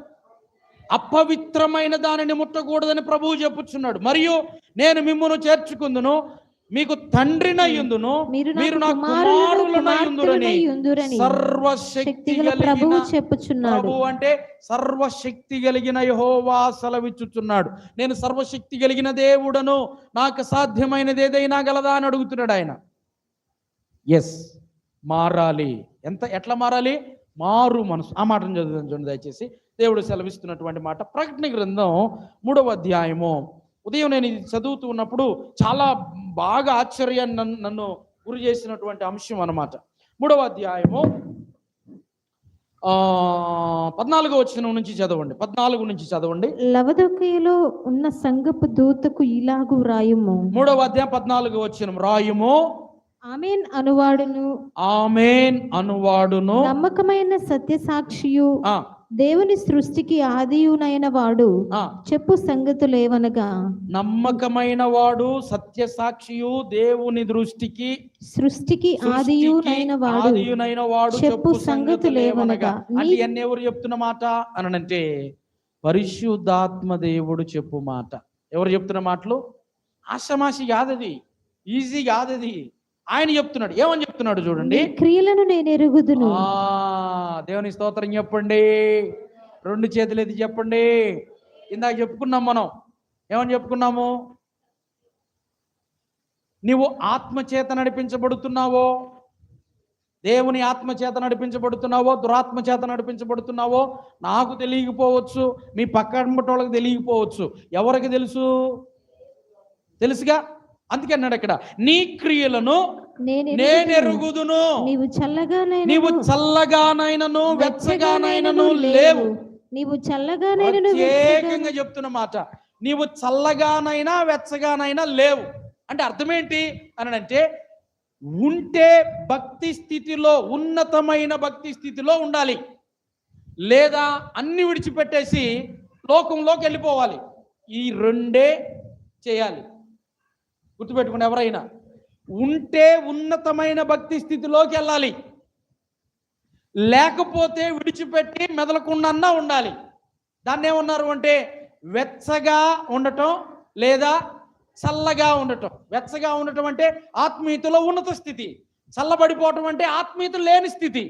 అపవిత్రమైన దానిని ముట్టకూడదని ప్రభువు చెప్పుచున్నాడు. మరియు నేను మిమ్మును చేర్చుకుందును, మీకు తండ్రినయ్యుందును, మీరు నా కుమారులనయ్యుందురని సర్వశక్తి ప్రభువు చెప్పుచున్నాడు. ప్రభు అంటే సర్వశక్తి కలిగిన యెహోవా సెలవిచ్చుచున్నాడు. నేను సర్వశక్తి కలిగిన దేవుడను, నాకు సాధ్యమైనది ఏదైనా గలదా అని అడుగుతున్నాడు ఆయన. ఎస్, మారాలి. ఎట్లా మారాలి? మారు మనసు. ఆ మాటను చదువుతాను చూడండి దయచేసి. దేవుడు సెలవిస్తున్నటువంటి మాట ప్రకటన గ్రంథం 3వ అధ్యాయము. ఉదయం నేను ఇది చదువుతూ ఉన్నప్పుడు చాలా బాగా ఆశ్చర్యాన్ని నన్ను గురి చేసినటువంటి అంశం అన్నమాట. 3వ అధ్యాయము 14వ వచనం నుంచి చదవండి. 14 నుంచి చదవండి. లవదొకయలో ఉన్న సంఘపు దూతకు ఇలాగు రాయుము. 3వ అధ్యాయం 14వ వచనం రాయుము. ఆమేన్ అనువాడును, ఆమేన్ అనువాడును, నమ్మకమైన సత్యసాక్షియు, దేవుని సృష్టికి ఆదియునైన వాడు చెప్పు సంగతులేవనగా. నమ్మకమైన వాడు, సత్యసాక్షియు, దేవుని సృష్టికి ఆదియునైన వాడు చెప్పు సంగతులేవనగా. అంటే అన్ని ఎవరు చెప్తున్న మాట అనంటే పరిశుద్ధాత్మ దేవుడు చెప్పు మాట. ఎవరు చెప్తున్న మాటలు? ఆషమాషి కాదది, ఈజీ కాదది. ఆయన చెప్తున్నాడు. ఏమని చెప్తున్నాడు చూడండి. క్రియలను నేను ఎరుగుదును. దేవుని స్తోత్రం చెప్పండి. 2 చేతులు ఎత్తి చెప్పండి. ఇందాక చెప్పుకున్నాం మనం. ఏమని చెప్పుకున్నాము? నీవు ఆత్మచేత నడిపించబడుతున్నావో, దేవుని ఆత్మచేత నడిపించబడుతున్నావో, దురాత్మ చేత నడిపించబడుతున్నావో నాకు తెలియకపోవచ్చు, మీ పక్కన వాళ్ళకి తెలియకపోవచ్చు. ఎవరికి తెలుసు? తెలుసుగా. అందుకే అన్నాడు అక్కడ, నీ క్రియలను నేను ఎరుగుదును. నీవు చల్లగానైనను వెచ్చగానైనను లేవు. నీవు చల్లగానైనను, ప్రత్యేకంగా చెప్తున్న మాట, నీవు చల్లగానైనా వెచ్చగానైనా లేవు. అంటే అర్థం ఏంటి అని అంటే ఉంటే భక్తి స్థితిలో, ఉన్నతమైన భక్తి స్థితిలో ఉండాలి, లేదా అన్ని విడిచిపెట్టేసి లోకంలోకి వెళ్ళిపోవాలి. ఈ రెండే చేయాలి. గుర్తుపెట్టుకుని ఎవరైనా ఉంటే ఉన్నతమైన భక్తి స్థితిలోకి వెళ్ళాలి, లేకపోతే విడిచిపెట్టి మెదలకుండా ఉండాలి. దాన్ని ఏమన్నారు అంటే వెచ్చగా ఉండటం లేదా చల్లగా ఉండటం. వెచ్చగా ఉండటం అంటే ఆత్మీయతలో ఉన్నత స్థితి, చల్లబడిపోవటం అంటే ఆత్మీయత లేని స్థితి.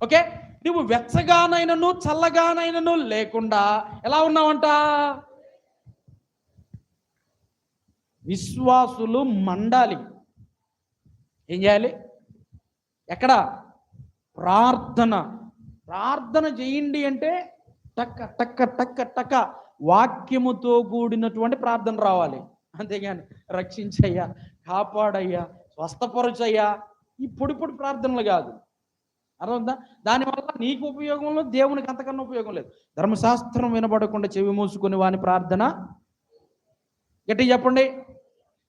ఓకే, నువ్వు వెచ్చగానైనను చల్లగానైనను లేకుండా ఎలా ఉన్నావంట? విశ్వాసులు మండాలి. ఏం చేయాలి? ఎక్కడ? ప్రార్థన చేయండి అంటే టక్క టక్క టక్క టక్క వాక్యముతో కూడినటువంటి ప్రార్థన రావాలి. అంతేగాని రక్షించయ్యా, కాపాడయ్యా, స్వస్థపరచయ్యా ఈ పొడి ప్రార్థనలు కాదు. అర్థమవుతుందా? దానివల్ల నీకు ఉపయోగం లేదు, దేవునికి అంతకన్నా ఉపయోగం లేదు. ధర్మశాస్త్రం వినబడకుండా చెవి మూసుకుని వాని ప్రార్థన గట్టి చెప్పండి.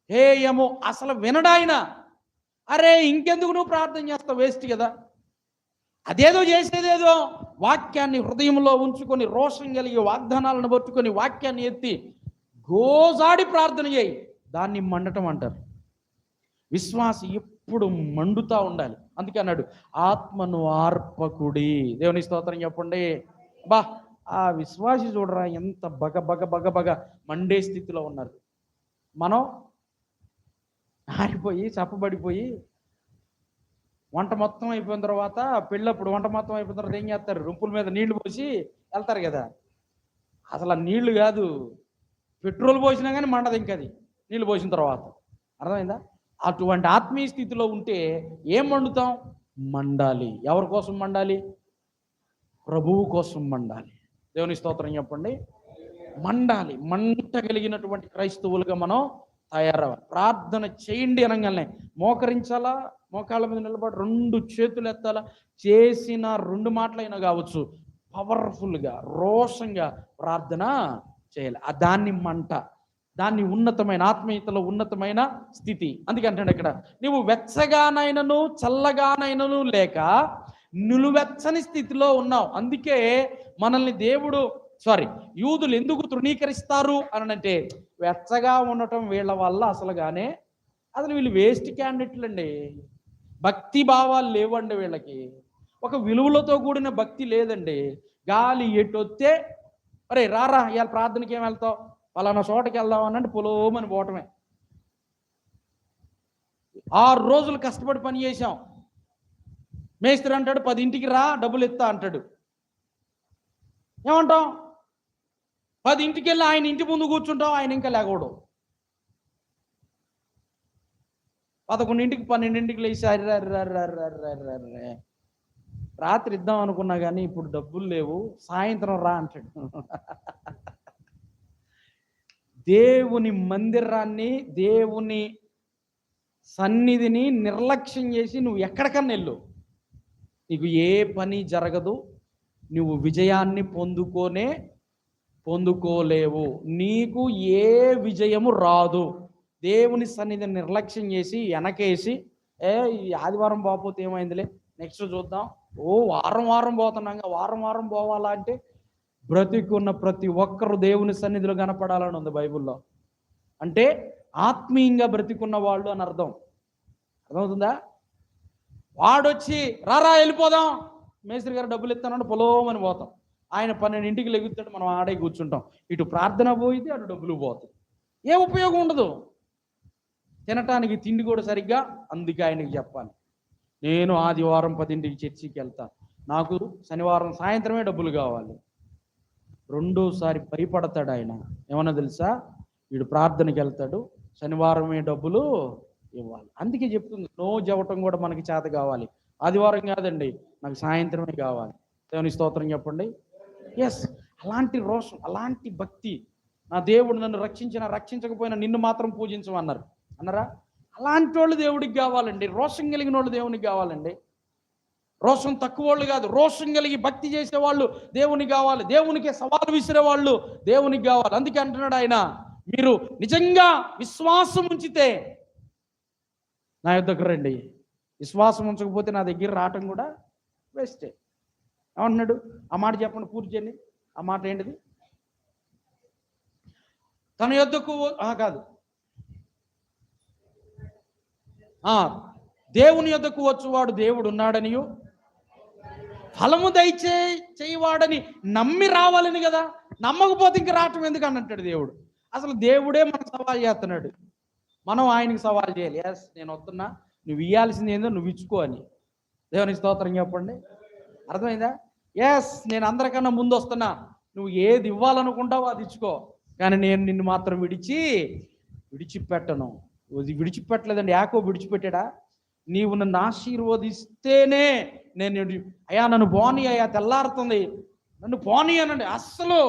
హేయము. అసలు వినడాయన. అరే ఇంకెందుకు నువ్వు ప్రార్థన చేస్తావు? వేస్ట్ కదా. అదేదో చేసేదేదో వాక్యాన్ని హృదయంలో ఉంచుకొని రోషం కలిగి వాగ్దానాలను పట్టుకొని వాక్యాన్ని ఎత్తి గోజాడి ప్రార్థన చేయి. దాన్ని మండటం అంటారు. విశ్వాసి ఎప్పుడు మండుతా ఉండాలి. అందుకే అన్నాడు ఆత్మను ఆర్పకుడి. దేవుని స్తోత్రం చెప్పండి. బా ఆ విశ్వాసి చూడరా ఎంత బగ బగ బగ బగ మండే స్థితిలో ఉన్నారు. మనం ఆరిపోయి చప్పబడిపోయి వంట మొత్తం అయిపోయిన తర్వాత, పెళ్ళప్పుడు వంట మొత్తం అయిపోయిన తర్వాత ఏం చేస్తారు? రుంపుల మీద నీళ్లు పోసి వెళ్తారు కదా. అసలు ఆ నీళ్లు కాదు, పెట్రోల్ పోసినా కానీ మండదు ఇంకది నీళ్లు పోసిన తర్వాత. అర్థమైందా? అటువంటి ఆత్మీయ స్థితిలో ఉంటే ఏం మండుతాం? మండాలి. ఎవరి కోసం మండాలి? ప్రభువు కోసం మండాలి. దేవుని స్తోత్రం చెప్పండి. మండాలి. మంట కలిగినటువంటి క్రైస్తవులుగా మనం తయారవ్వాలి. ప్రార్థన చేయండి అనగానే మోకరించాలా, మోకాళ్ళ మీద నిలబడి 2 చేతులు ఎత్తాలా. చేసిన 2 మాటలైనా కావచ్చు పవర్ఫుల్గా రోషంగా ప్రార్థన చేయాలి. దాన్ని మంట, దాన్ని ఉన్నతమైన ఆత్మీయతలో ఉన్నతమైన స్థితి. అందుకంటే ఇక్కడ నువ్వు వెచ్చగానైనను చల్లగానైనను లేక నిలువెచ్చని స్థితిలో ఉన్నావు. అందుకే మనల్ని యూదులు ఎందుకు తృణీకరిస్తారు అని అంటే వెచ్చగా ఉండటం వీళ్ళ వల్ల అసలు వీళ్ళు వేస్ట్ క్యాండిడేట్లు అండి. భక్తి భావాలు లేవండి వీళ్ళకి. ఒక విలువలతో కూడిన భక్తి లేదండి. గాలి ఎటొస్తే అరే రారా ఇవాళ ప్రార్థనకి ఏం వెళ్తావు, పలానా చోటకి వెళ్దాం అనంటే పొలోమని పోవటమే. 6 రోజులు కష్టపడి పని చేశాం. మేస్త్రి అంటాడు 10ంటికి రా డబ్బులు ఇస్తా అంటాడు. ఏమంటాం? 10ంటికి వెళ్ళి ఆయన ఇంటి ముందు కూర్చుంటాం, ఆయన ఇంకా లేకూడదు. 11ంటికి 12ంటికి లేచి అర్రే రాత్రి ఇద్దాం అనుకున్నా కానీ ఇప్పుడు డబ్బులు లేవు, సాయంత్రం రా అంటాడు. దేవుని మందిరాన్ని, దేవుని సన్నిధిని నిర్లక్ష్యం చేసి నువ్వు ఎక్కడికన్నా వెళ్ళు, నీకు ఏ పని జరగదు, నువ్వు విజయాన్ని పొందుకోలేవు, నీకు ఏ విజయము రాదు. దేవుని సన్నిధిని నిర్లక్ష్యం చేసి వెనకేసి ఈ ఆదివారం పోకపోతే ఏమైందిలే నెక్స్ట్ చూద్దాం, వారం పోతున్నాగా వారం పోవాలా అంటే బ్రతికున్న ప్రతి ఒక్కరు దేవుని సన్నిధిలో కనపడాలని ఉంది బైబిల్లో. అంటే ఆత్మీయంగా బ్రతికున్న వాళ్ళు అని అర్థమవుతుందా? వాడొచ్చి రారా వెళ్ళిపోదాం, మేస్త్రి గారు డబ్బులు ఇస్తానంటే పొలోమని పోతాం. ఆయన 12ంటికి లెగుతాడు, మనం ఆడే కూర్చుంటాం. ఇటు ప్రార్థన పోయింది, అటు డబ్బులు పోతుంది. ఏ ఉపయోగం ఉండదు. తినటానికి తిండి కూడా సరిగ్గా. అందుకే ఆయనకి చెప్పాలి, నేను ఆదివారం 10ంటికి చర్చికి వెళ్తాను, నాకు శనివారం సాయంత్రమే డబ్బులు కావాలి. రెండోసారి భయపడతాడు ఆయన. ఏమన్నా తెలుసా? వీడు ప్రార్థనకి వెళ్తాడు, శనివారమే డబ్బులు ఇవ్వాలి. అందుకే చెప్తుంది రోజు ఇవ్వటం కూడా మనకి చేత కావాలి. ఆదివారం కాదండి, నాకు సాయంత్రమే కావాలి. దేవుని స్తోత్రం చెప్పండి. ఎస్, అలాంటి రోషం, అలాంటి భక్తి. నా దేవుడు నన్ను రక్షించకపోయినా నిన్ను మాత్రం పూజించమన్నారు అన్నారా? అలాంటి వాళ్ళు దేవుడికి కావాలండి. రోషం కలిగిన వాళ్ళు దేవునికి కావాలండి. రోషం తక్కువ వాళ్ళు కాదు, రోషం కలిగి భక్తి చేసేవాళ్ళు దేవునికి కావాలి. దేవునికి సవాలు విసిరేవాళ్ళు దేవునికి కావాలి. అందుకే అంటున్నాడు ఆయన, మీరు నిజంగా విశ్వాసం ఉంచితే నా యొద్దకు రండి. విశ్వాసం ఉంచకపోతే నా దగ్గర రావటం కూడా వేస్టే. ఏమంటున్నాడు? ఆ మాట చెప్పండి, పూర్తి చేయండి. ఆ మాట ఏంటిది? తన యొద్దకు కాదు, దేవుని యొద్దకు వచ్చువాడు దేవుడు ఉన్నాడనియు ఫలము చేయవాడని నమ్మి రావాలని కదా. నమ్మకపోతే ఇంక రావటం ఎందుకని అంటాడు దేవుడు. అసలు దేవుడే మనకు సవాల్ చేస్తున్నాడు, మనం ఆయనకి సవాల్ చేయాలి. ఎస్, నేను వస్తున్నా, నువ్వు ఇవ్వాల్సింది ఏందో నువ్వు ఇచ్చుకో అని. దేవునికి స్తోత్రం చెప్పండి. అర్థమైందా? ఎస్, నేను అందరికన్నా ముందు వస్తున్నా, నువ్వు ఏది ఇవ్వాలనుకుంటావో అది ఇచ్చుకో, కానీ నేను నిన్ను మాత్రం విడిచిపెట్టను. విడిచిపెట్టలేదండి. యాకోబు విడిచిపెట్టాడా? నీవు నన్ను ఆశీర్వదిస్తేనే నేను, అయ్యా నన్ను పోనీ, అయ్యా తెల్లారుతుంది, నన్ను పోనీ అనండి. అస్సలు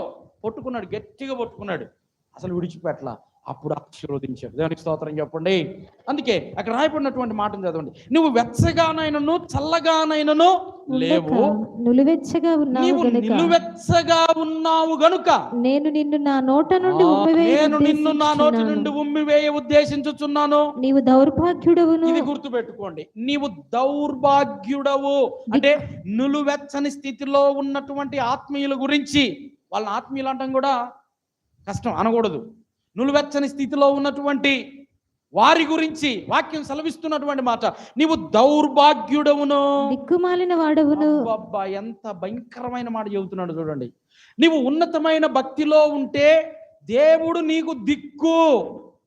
పట్టుకున్నాడు, గట్టిగా పట్టుకున్నాడు, అసలు విడిచిపెట్టలా. అప్పుడు ఆశీర్వదించాడు. దేవునికి స్తోత్రం చెప్పండి. అందుకే అక్కడ రాయబడినటువంటి మాటను చదవండి. నువ్వు వెచ్చగానైనను చల్లగానైనను లేవు, నిలువెచ్చగా ఉన్నావు గనుక నేను నిన్ను నా నోట నుండి ఉమ్మివేయ ఉద్దేశించుచున్నాను. నీవు దౌర్భాగ్యుడవును. ఇది గుర్తుపెట్టుకోండి, నీవు దౌర్భాగ్యుడవు అంటే నిలువెచ్చని స్థితిలో ఉన్నటువంటి ఆత్మీయుల గురించి, వాళ్ళని ఆత్మీయులు అంటాం కూడా కష్టం అనకూడదు. నిలువెచ్చని స్థితిలో ఉన్నటువంటి వారి గురించి వాక్యం సెలవిస్తున్నటువంటి మాట, నీవు దౌర్భాగ్యుడవును, దిక్కుమాలిన వాడవును. అబ్బా, ఎంత భయంకరమైన మాట చెబుతున్నాడు చూడండి. నీవు ఉన్నతమైన భక్తిలో ఉంటే దేవుడు నీకు దిక్కు.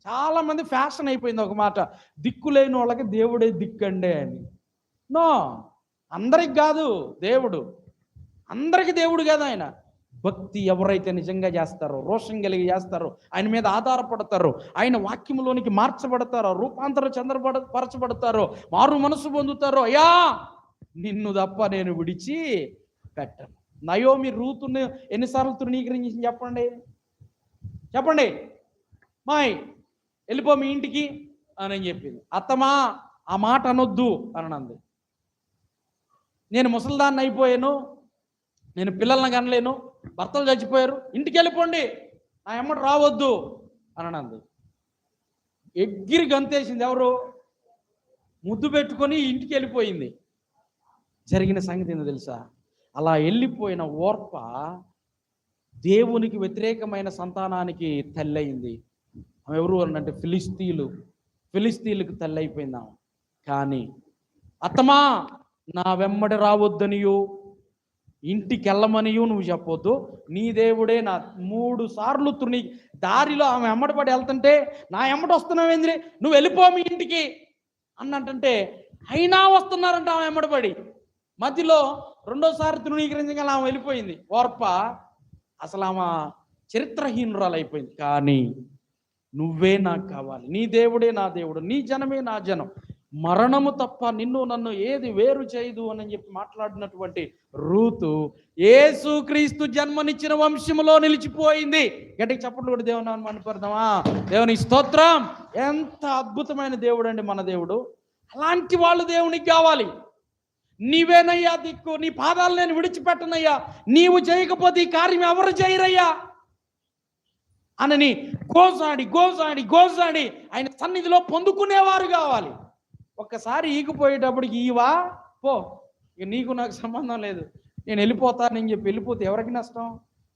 చాలా మంది ఫ్యాషన్ అయిపోయింది ఒక మాట, దిక్కు లేని వాళ్ళకి దేవుడే దిక్కండే అని. నో, అందరికి కాదు దేవుడు, అందరికి దేవుడు కాదు ఆయన. భక్తి ఎవరైతే నిజంగా చేస్తారో, రోషం కలిగి చేస్తారో, ఆయన మీద ఆధారపడతారో, ఆయన వాక్యంలోనికి మార్చబడతారో, రూపాంతర పరచబడతారో, మారు మనసు పొందుతారో, అయ్యా నిన్ను తప్ప నేను విడిచి పెట్టను. నయోమి రూతుని ఎన్నిసార్లు తృణీకరించి చెప్పండి మాయ్ వెళ్ళిపో మీ ఇంటికి అని చెప్పింది. అత్తమా ఆ మాట అనొద్దు అని అంది. నేను ముసలిదాన్ని అయిపోయాను, నేను పిల్లల్ని కనలేను, భర్తలు చచ్చిపోయారు, ఇంటికి వెళ్ళిపోండి, నా ఎమ్మటి రావద్దు అని అంది. ఎగ్గిరి గంతేసింది. ఎవరు? ముద్దు పెట్టుకొని ఇంటికి వెళ్ళిపోయింది. జరిగిన సంగతి ఏందో తెలుసా? అలా వెళ్ళిపోయిన ఓర్ప దేవునికి వ్యతిరేకమైన సంతానానికి తల్లి అయింది. ఆమె ఎవరు అంటే ఫిలిస్తీన్లకు తల్లి అయిపోయింది ఆమె. కానీ అత్తమా నా వెమ్మడి రావద్దనియో, ఇంటికి వెళ్ళమనియో నువ్వు చెప్పొద్దు, నీ దేవుడే నా 3 సార్లు దారిలో ఆమె ఎమ్మడిపడి వెళ్తుంటే, నా ఎమ్మటి వస్తున్నావేంద్రి, నువ్వు వెళ్ళిపో మీ ఇంటికి అన్నంటే, అయినా వస్తున్నారంట ఆమె ఎమ్మడిపడి. మధ్యలో 2వ సారి తృణీకరించగా ఆమె వెళ్ళిపోయింది. ఓర్ప అసలు ఆమె చరిత్రహీనురాలు అయిపోయింది. కానీ నువ్వే నాకు కావాలి, నీ దేవుడే నా దేవుడు, నీ జనమే నా జనం, మరణము తప్ప నిన్ను నన్ను ఏది వేరు చేయదు అని చెప్పి మాట్లాడినటువంటి రూతు యేసుక్రీస్తు జన్మనిచ్చిన వంశములో నిలిచిపోయింది. గట్టిగా చప్పట్లు కూడా దేవుని మనపడదామా? దేవుని స్తోత్రం. ఎంత అద్భుతమైన దేవుడు అండి మన దేవుడు. అలాంటి వాళ్ళు దేవునికి కావాలి. నీవేనయ్యా దిక్కు, నీ పాదాలు నేను విడిచిపెట్టనయ్యా, నీవు చేయకపోతే ఈ కార్యం ఎవరు చేయరయ్యా అనని గోజాడి ఆయన సన్నిధిలో పొందుకునేవారు కావాలి. ఒక్కసారి ఈగిపోయేటప్పటికి ఈవా పో, ఇక నీకు నాకు సంబంధం లేదు, నేను వెళ్ళిపోతానని చెప్పి వెళ్ళిపోతే ఎవరికి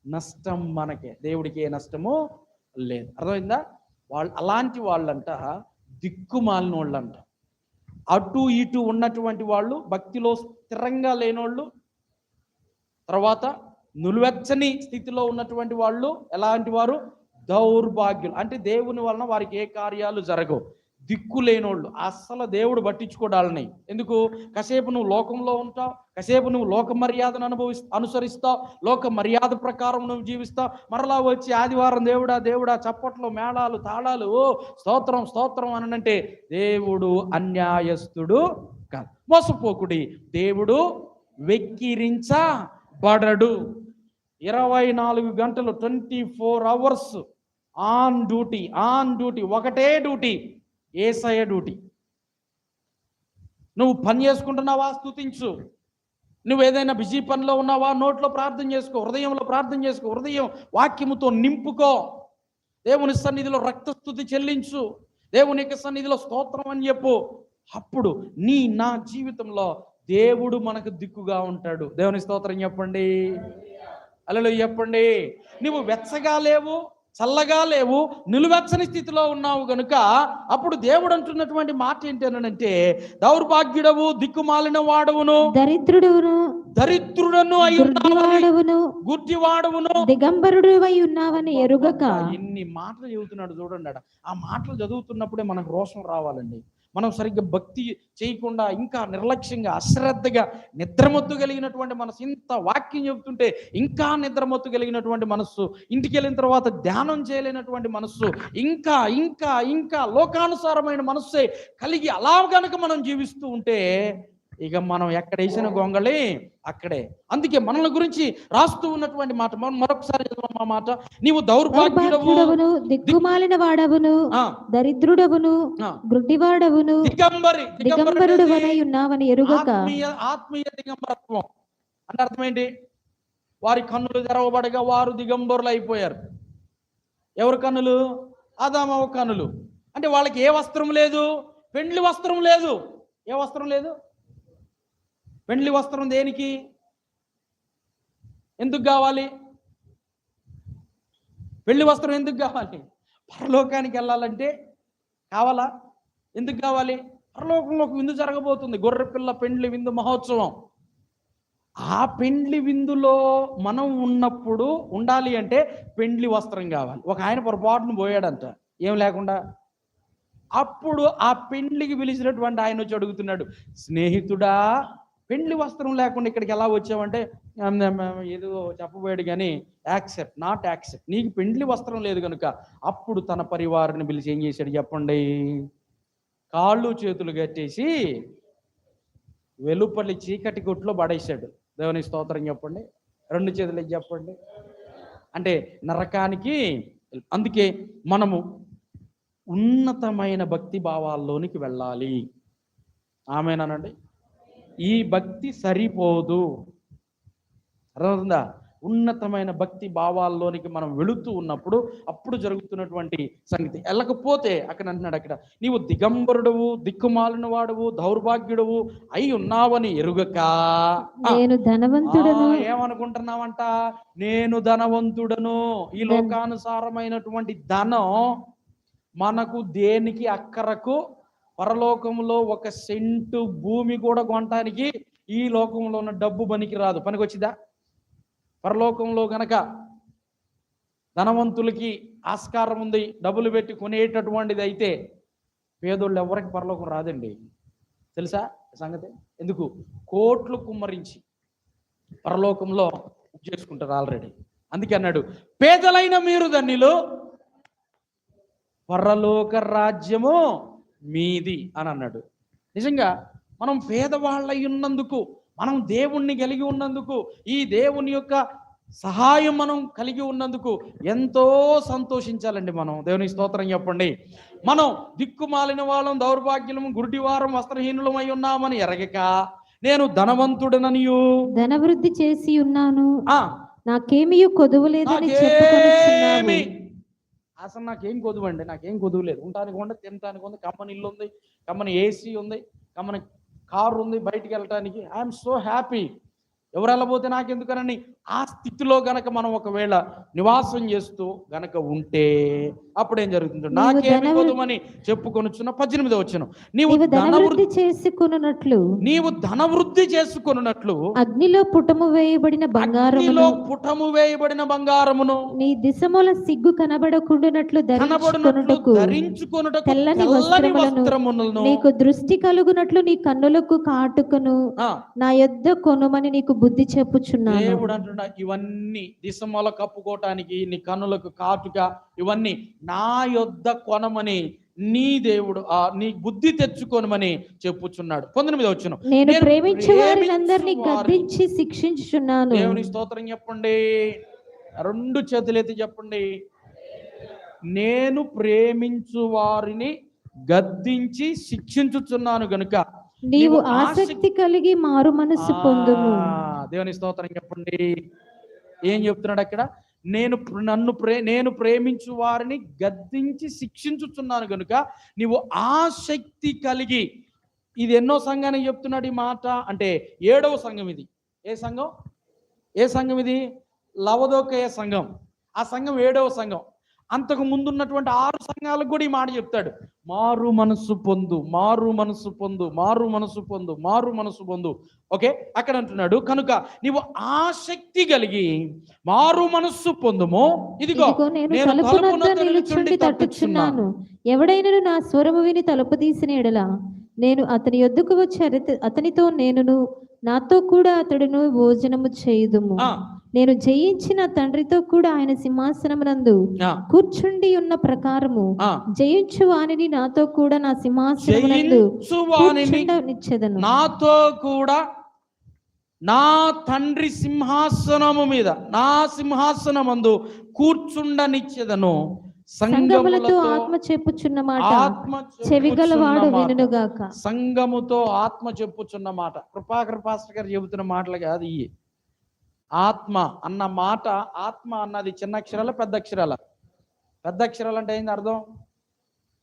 నష్టం మనకే, దేవుడికి ఏ నష్టమో లేదు. అర్థమైందా? అలాంటి వాళ్ళంట దిక్కుమాలిన వాళ్ళంట. అటు ఇటు ఉన్నటువంటి వాళ్ళు, భక్తిలో స్థిరంగా లేనోళ్ళు, తర్వాత నిలువెచ్చని స్థితిలో ఉన్నటువంటి వాళ్ళు ఎలాంటి వారు? దౌర్భాగ్యులు. అంటే దేవుని వలన వారికి ఏ కార్యాలు జరగవు. దిక్కు లేనోళ్ళు, అస్సలు దేవుడు పట్టించుకోవడాలని. ఎందుకు? కాసేపు నువ్వు లోకంలో ఉంటావు, కాసేపు నువ్వు లోక మర్యాదను అనుసరిస్తావు, లోక మర్యాద ప్రకారం నువ్వు జీవిస్తావు, మరలా వచ్చి ఆదివారం దేవుడా చప్పట్లు మేళాలు తాళాలు ఓ స్తోత్రం అనంటే దేవుడు అన్యాయస్తుడు కాదు, మోసపోకుడి. దేవుడు వెక్కిరించబడడు. 24 గంటలు 24 అవర్స్ ఆన్ డ్యూటీ. ఒకటే డ్యూటీ, యేసయ్య డ్యూటీ. నువ్వు పని చేసుకుంటున్నావా? స్తుతించు. నువ్వు ఏదైనా బిజీ పనిలో ఉన్నావా? నోట్లో ప్రార్థన చేసుకో, హృదయంలో ప్రార్థన చేసుకో, హృదయం వాక్యముతో నింపుకో. దేవుని సన్నిధిలో రక్తస్తుతి చెల్లించు, దేవుని యొక్క సన్నిధిలో స్తోత్రం అని చెప్పు. అప్పుడు నా జీవితంలో దేవుడు మనకు దిక్కుగా ఉంటాడు. దేవుని స్తోత్రం చెప్పండి, హల్లెలూయా చెప్పండి. నువ్వు వెచ్చగా లేవు, చల్లగా లేవు, నిలువెచ్చని స్థితిలో ఉన్నావు గనుక అప్పుడు దేవుడు అంటున్నటువంటి మాట ఏంటనంటే, దౌర్భాగ్యుడవు, దిక్కుమాలిన వాడవును, దరిద్రుడను గుడ్డివాడవును, దిగంబరుడు అయి ఉన్నావని ఎరుగక. ఎన్ని మాటలు చెబుతున్నాడు చూడండి. ఆ మాటలు చదువుతున్నప్పుడే మనకు రోషం రావాలండి. మనం సరిగ్గా భక్తి చేయకుండా ఇంకా నిర్లక్ష్యంగా అశ్రద్ధగా నిద్రమత్తు కలిగినటువంటి మనసు, ఇంత వాక్యం చెబుతుంటే ఇంకా నిద్రమత్తు కలిగినటువంటి మనస్సు, ఇంటికి వెళ్ళిన తర్వాత ధ్యానం చేయలేనటువంటి మనస్సు, ఇంకా ఇంకా ఇంకా లోకానుసారమైన మనస్సే కలిగి అలా గనక మనం జీవిస్తూ ఉంటే ఇక మనం ఎక్కడ వేసిన గొంగళి అక్కడే. అందుకే మనల గురించి రాస్తూ ఉన్నటువంటి మాట మరొకసారి చదవమా మాట. నీవు దౌర్భాగ్యుడవును, దిక్కుమాలిన వాడవును, దరిద్రుడవును, గుడ్డివాడవును, దిగంబరుడవనై ఉన్నావని ఎరుగక. ఆత్మీయ దిగంబరత్వం అంటే అర్థం ఏంటి? వారి కన్నులు తెరవబడగా వారు దిగంబరులు అయిపోయారు. ఎవరి కన్నులు? ఆదామవ్వ కన్నులు. అంటే వాళ్ళకి ఏ వస్త్రం లేదు? పెండ్లి వస్త్రం లేదు. ఏ వస్త్రం లేదు? పెండ్లి వస్త్రం దేనికి, ఎందుకు కావాలి? పెళ్లి వస్త్రం ఎందుకు కావాలి? పరలోకానికి వెళ్ళాలంటే కావాలా? ఎందుకు కావాలి? పరలోకంలో ఒక విందు జరగబోతుంది, గొర్రెపిల్ల పెండ్లి విందు మహోత్సవం. ఆ పెండ్లి విందులో మనం ఉన్నప్పుడు ఉండాలి అంటే పెండ్లి వస్త్రం కావాలి. ఒక ఆయన పొరపాటును పోయాడంట ఏం లేకుండా. అప్పుడు ఆ పెండ్లికి పిలిచినటువంటి ఆయన వచ్చి అడుగుతున్నాడు, స్నేహితుడా, పెండ్లి వస్త్రం లేకుండా ఇక్కడికి ఎలా వచ్చావంటే, ఏదో చెప్పబోయాడు కానీ యాక్సెప్ట్ నాట్ యాక్సెప్ట్, నీకు పెండ్లి వస్త్రం లేదు కనుక. అప్పుడు తన పరివారాన్ని పిలిచి ఏం చేశాడు చెప్పండి? కాళ్ళు చేతులు కట్టేసి వెలుపలి చీకటి కొట్లో పడేశాడు. దేవుని స్తోత్రం చెప్పండి, రెండు చేతులకి చెప్పండి. అంటే నరకానికి. అందుకే మనము ఉన్నతమైన భక్తి భావాల్లోనికి వెళ్ళాలి. ఆమేనండి. ఈ భక్తి సరిపోదు, అర్థమవుతుందా? ఉన్నతమైన భక్తి భావాల్లోనికి మనం వెళుతూ ఉన్నప్పుడు అప్పుడు జరుగుతున్నటువంటి సంగతి. వెళ్ళకపోతే అక్కడ అంటున్నాడు, అక్కడ నీవు దిగంబరుడవు, దిక్కుమాలిన వాడవు, దౌర్భాగ్యుడవు అయి ఉన్నావని ఎరుగక. నేను ధనవంతుడను. ఏమనుకుంటున్నావంట? నేను ధనవంతుడను. ఈ లోకానుసారమైనటువంటి ధనం మనకు దేనికి అక్కరకు? పరలోకంలో ఒక సెంటు భూమి కూడా కొనటానికి ఈ లోకంలో ఉన్న డబ్బు పనికి రాదు. పనికి వచ్చిందా? పరలోకంలో గనక ధనవంతులకి ఆస్కారం ఉంది, డబ్బులు పెట్టి కొనేటటువంటిది అయితే పేదోళ్ళు ఎవరికి పరలోకం రాదండి. తెలుసా సంగతి? ఎందుకు? కోట్లు కుమ్మరించి పరలోకంలో చేసుకుంటారు ఆల్రెడీ. అందుకే అన్నాడు, పేదలైన మీరు ధన్యులు, పరలోక రాజ్యము మీది అని అన్నాడు. నిజంగా మనం పేదవాళ్ళై ఉన్నందుకు, మనం దేవుణ్ణి కలిగి ఉన్నందుకు, ఈ దేవుని యొక్క సహాయం మనం కలిగి ఉన్నందుకు ఎంతో సంతోషించాలండి మనం. దేవుని స్తోత్రం చెప్పండి. మనం దిక్కుమాలిన వాళ్ళం, దౌర్భాగ్యులము, గుడ్డివారం, వస్త్రహీనులమై ఉన్నామని ఎరగక, నేను ధనవంతుడననియు ధనవృద్ధి చేసి ఉన్నాను, నాకేమీ కొదువు లేదని చెప్పుకొనుచున్నాను. అసలు నాకేం కొదువు అండి, నాకేం కొదువు లేదు. ఉండటానికి ఉంది, తినటానికి ఉంది, కమ్మని ఇల్లు ఉంది, కమ్మని ఏసీ ఉంది, కమ్మని కారు ఉంది, బయటికి వెళ్ళటానికి. I'm so happy. ఎవరు వెళ్ళబోతే నాకెందుకనని ఆ స్థితిలో గనక మనం ఒకవేళ నివాసం చేస్తూ గనక ఉంటే అప్పుడు ఏం జరుగుతుంది? నాకేమి కొదువని చెప్పుకొనుచున్న 18వ వచనం, నీవు ధనవృద్ధి చేసుకొనున్నట్లు అగ్నిలో పుటము వేయబడిన బంగారమును నీ దిశముల సిగ్గు కనబడకుండానట్లు ధరించుకొనుటకు తెల్లని వస్త్రములను నీకు దృష్టి కలుగునట్లు నీ కన్నులకు కాటుకను నా యొద్ద కొనుమని నీకు బుద్ధి చెప్పుచున్నాను. దేవుడు అంటున్నా, ఇవన్నీ దిశమల కప్పుకోవటానికి, నీ కన్నులకు కాటుక, ఇవన్నీ నా యొద్ద కొనమని నీ దేవుడు నీ బుద్ధి తెచ్చుకోనమని చెప్పుచున్నాడు. 19వ వచనం, నేను ప్రేమించు వారినందరినీ గద్దించి శిక్షించుచున్నాను. దేవుని స్తోత్రం చెప్పండి, రెండు చేతులెత్తి చెప్పండి. నేను ప్రేమించు వారిని గద్దించి శిక్షించుచున్నాను గనుక నీవు ఆసక్తి కలిగి మారు మనసు పొందుము. దేవుని స్తోత్రం చెప్పండి. ఏం చెప్తున్నాడు అక్కడ? నేను ప్రేమించు వారిని గద్దించి శిక్షించుచున్నాను గనుక నీవు ఆసక్తి కలిగి ఇది ఎన్నో సంఘానికి చెప్తున్నాడు ఈ మాట అంటే 7వ సంఘం ఇది. ఏ సంఘం ఇది? లవదోకయ సంఘం. ఆ సంఘం 7వ సంఘం. అంతకు ముందున్నటువంటి 6 సంఘాలకు కూడా ఈ మాట చెప్తాడు. మారు మనసు పొందు, మారు మనసు పొందు, మారు మనసు పొందు, మారు మనసు పొందు. ఓకే, అక్కడ అంటున్నాడు కనుక నీవు ఆసక్తి కలిగి మారు మనస్సు పొందుము. ఇదిగో నేను తలుపునొద్ద నిలుచుండి తట్టుచున్నాను. ఎవడైనను నా స్వరము విని తలుపు తీసిన ఎడల నేను అతని యొద్దకు వచ్చి అతనితో నేనును నాతో కూడా అతడును భోజనము చేయుదుము. నేను జయించిన తండ్రితో కూడా ఆయన సింహాసనమునందు కూర్చుండి ఉన్న ప్రకారము జయించు వానిని నాతో కూడా నా సింహాసనమునందు కూర్చుండనిచ్చెదను. నాతో కూడా నా తండ్రి సింహాసనము మీద నా సింహాసనమందు కూర్చుండనిచ్చెదను. సంగములతో ఆత్మ చెప్పుచున్న మాట చెవిగలవాడు వినుగాక. సంగముతో ఆత్మ చెప్పుచున్న మాట. కృపాకర్ పాస్టర్ గారు చెబుతున్న మాటలు కాదు ఇవి. ఆత్మ అన్న మాట, ఆత్మ అన్నది చిన్న అక్షరాల పెద్ద అక్షరాల? పెద్ద అక్షరాలు అంటే ఏంది అర్థం?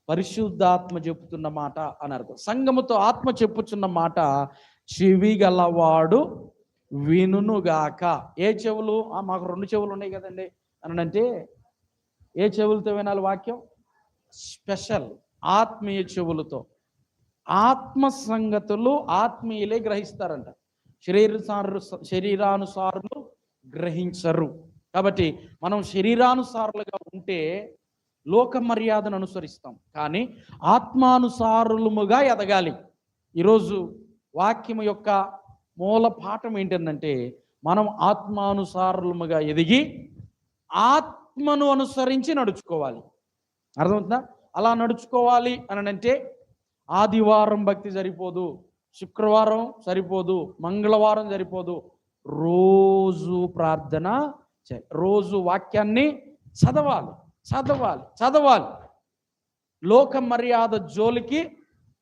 పరిశుద్ధాత్మ చెప్పుతున్న మాట అని అర్థం. సంగముతో ఆత్మ చెప్పుచున్న మాట చెవి గలవాడు వినుగాక. ఏ చెవులు? మాకు 2 చెవులు ఉన్నాయి కదండి అని అంటే ఏ చెవులతో వినాలి వాక్యం? స్పెషల్ ఆత్మీయ చెవులతో. ఆత్మ సంగతులు ఆత్మీయులే గ్రహిస్తారంట, శరీరానుసారులు గ్రహించరు. కాబట్టి మనం శరీరానుసారులుగా ఉంటే లోక మర్యాదను అనుసరిస్తాం, కానీ ఆత్మానుసారులముగా ఎదగాలి. ఈరోజు వాక్యం యొక్క మూల పాఠం ఏంటంటే మనం ఆత్మానుసారులముగా ఎదిగి ఆత్మను అనుసరించి నడుచుకోవాలి. అర్థమవుతుందా? అలా నడుచుకోవాలి అని అంటే ఆదివారం భక్తి సరిపోదు, శుక్రవారం సరిపోదు, మంగళవారం సరిపోదు. రోజు ప్రార్థన చేయాలి, రోజు వాక్యాన్ని చదవాలి చదవాలి చదవాలి. లోక మర్యాద జోలికి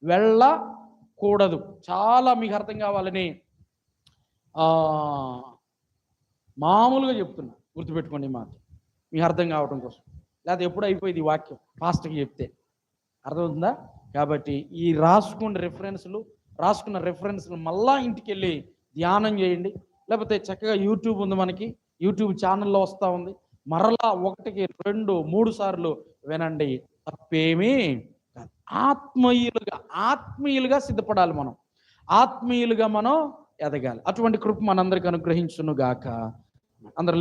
వెళ్ళకూడదు. చాలా మీకు అర్థం కావాలని మామూలుగా చెప్తున్నా, గుర్తుపెట్టుకోండి మాట మీకు అర్థం కావడం కోసం. లేకపోతే ఎప్పుడు అయిపోయింది ఈ వాక్యం పాస్టర్కి చెప్తే. అర్థమవుతుందా? కాబట్టి ఈ రాసుకున్న రెఫరెన్స్లు మళ్ళా ఇంటికి వెళ్ళి ధ్యానం చేయండి. లేకపోతే చక్కగా యూట్యూబ్ ఉంది, మనకి యూట్యూబ్ ఛానల్లో వస్తూ ఉంది, మరలా 1కి 2 3 సార్లు వినండి. తప్పేమీ కాదు. ఆత్మీయులుగా సిద్ధపడాలి. మనం ఆత్మీయులుగా మనం ఎదగాలి. అటువంటి కృప మనందరికీ అనుగ్రహించును గాక. అందరూ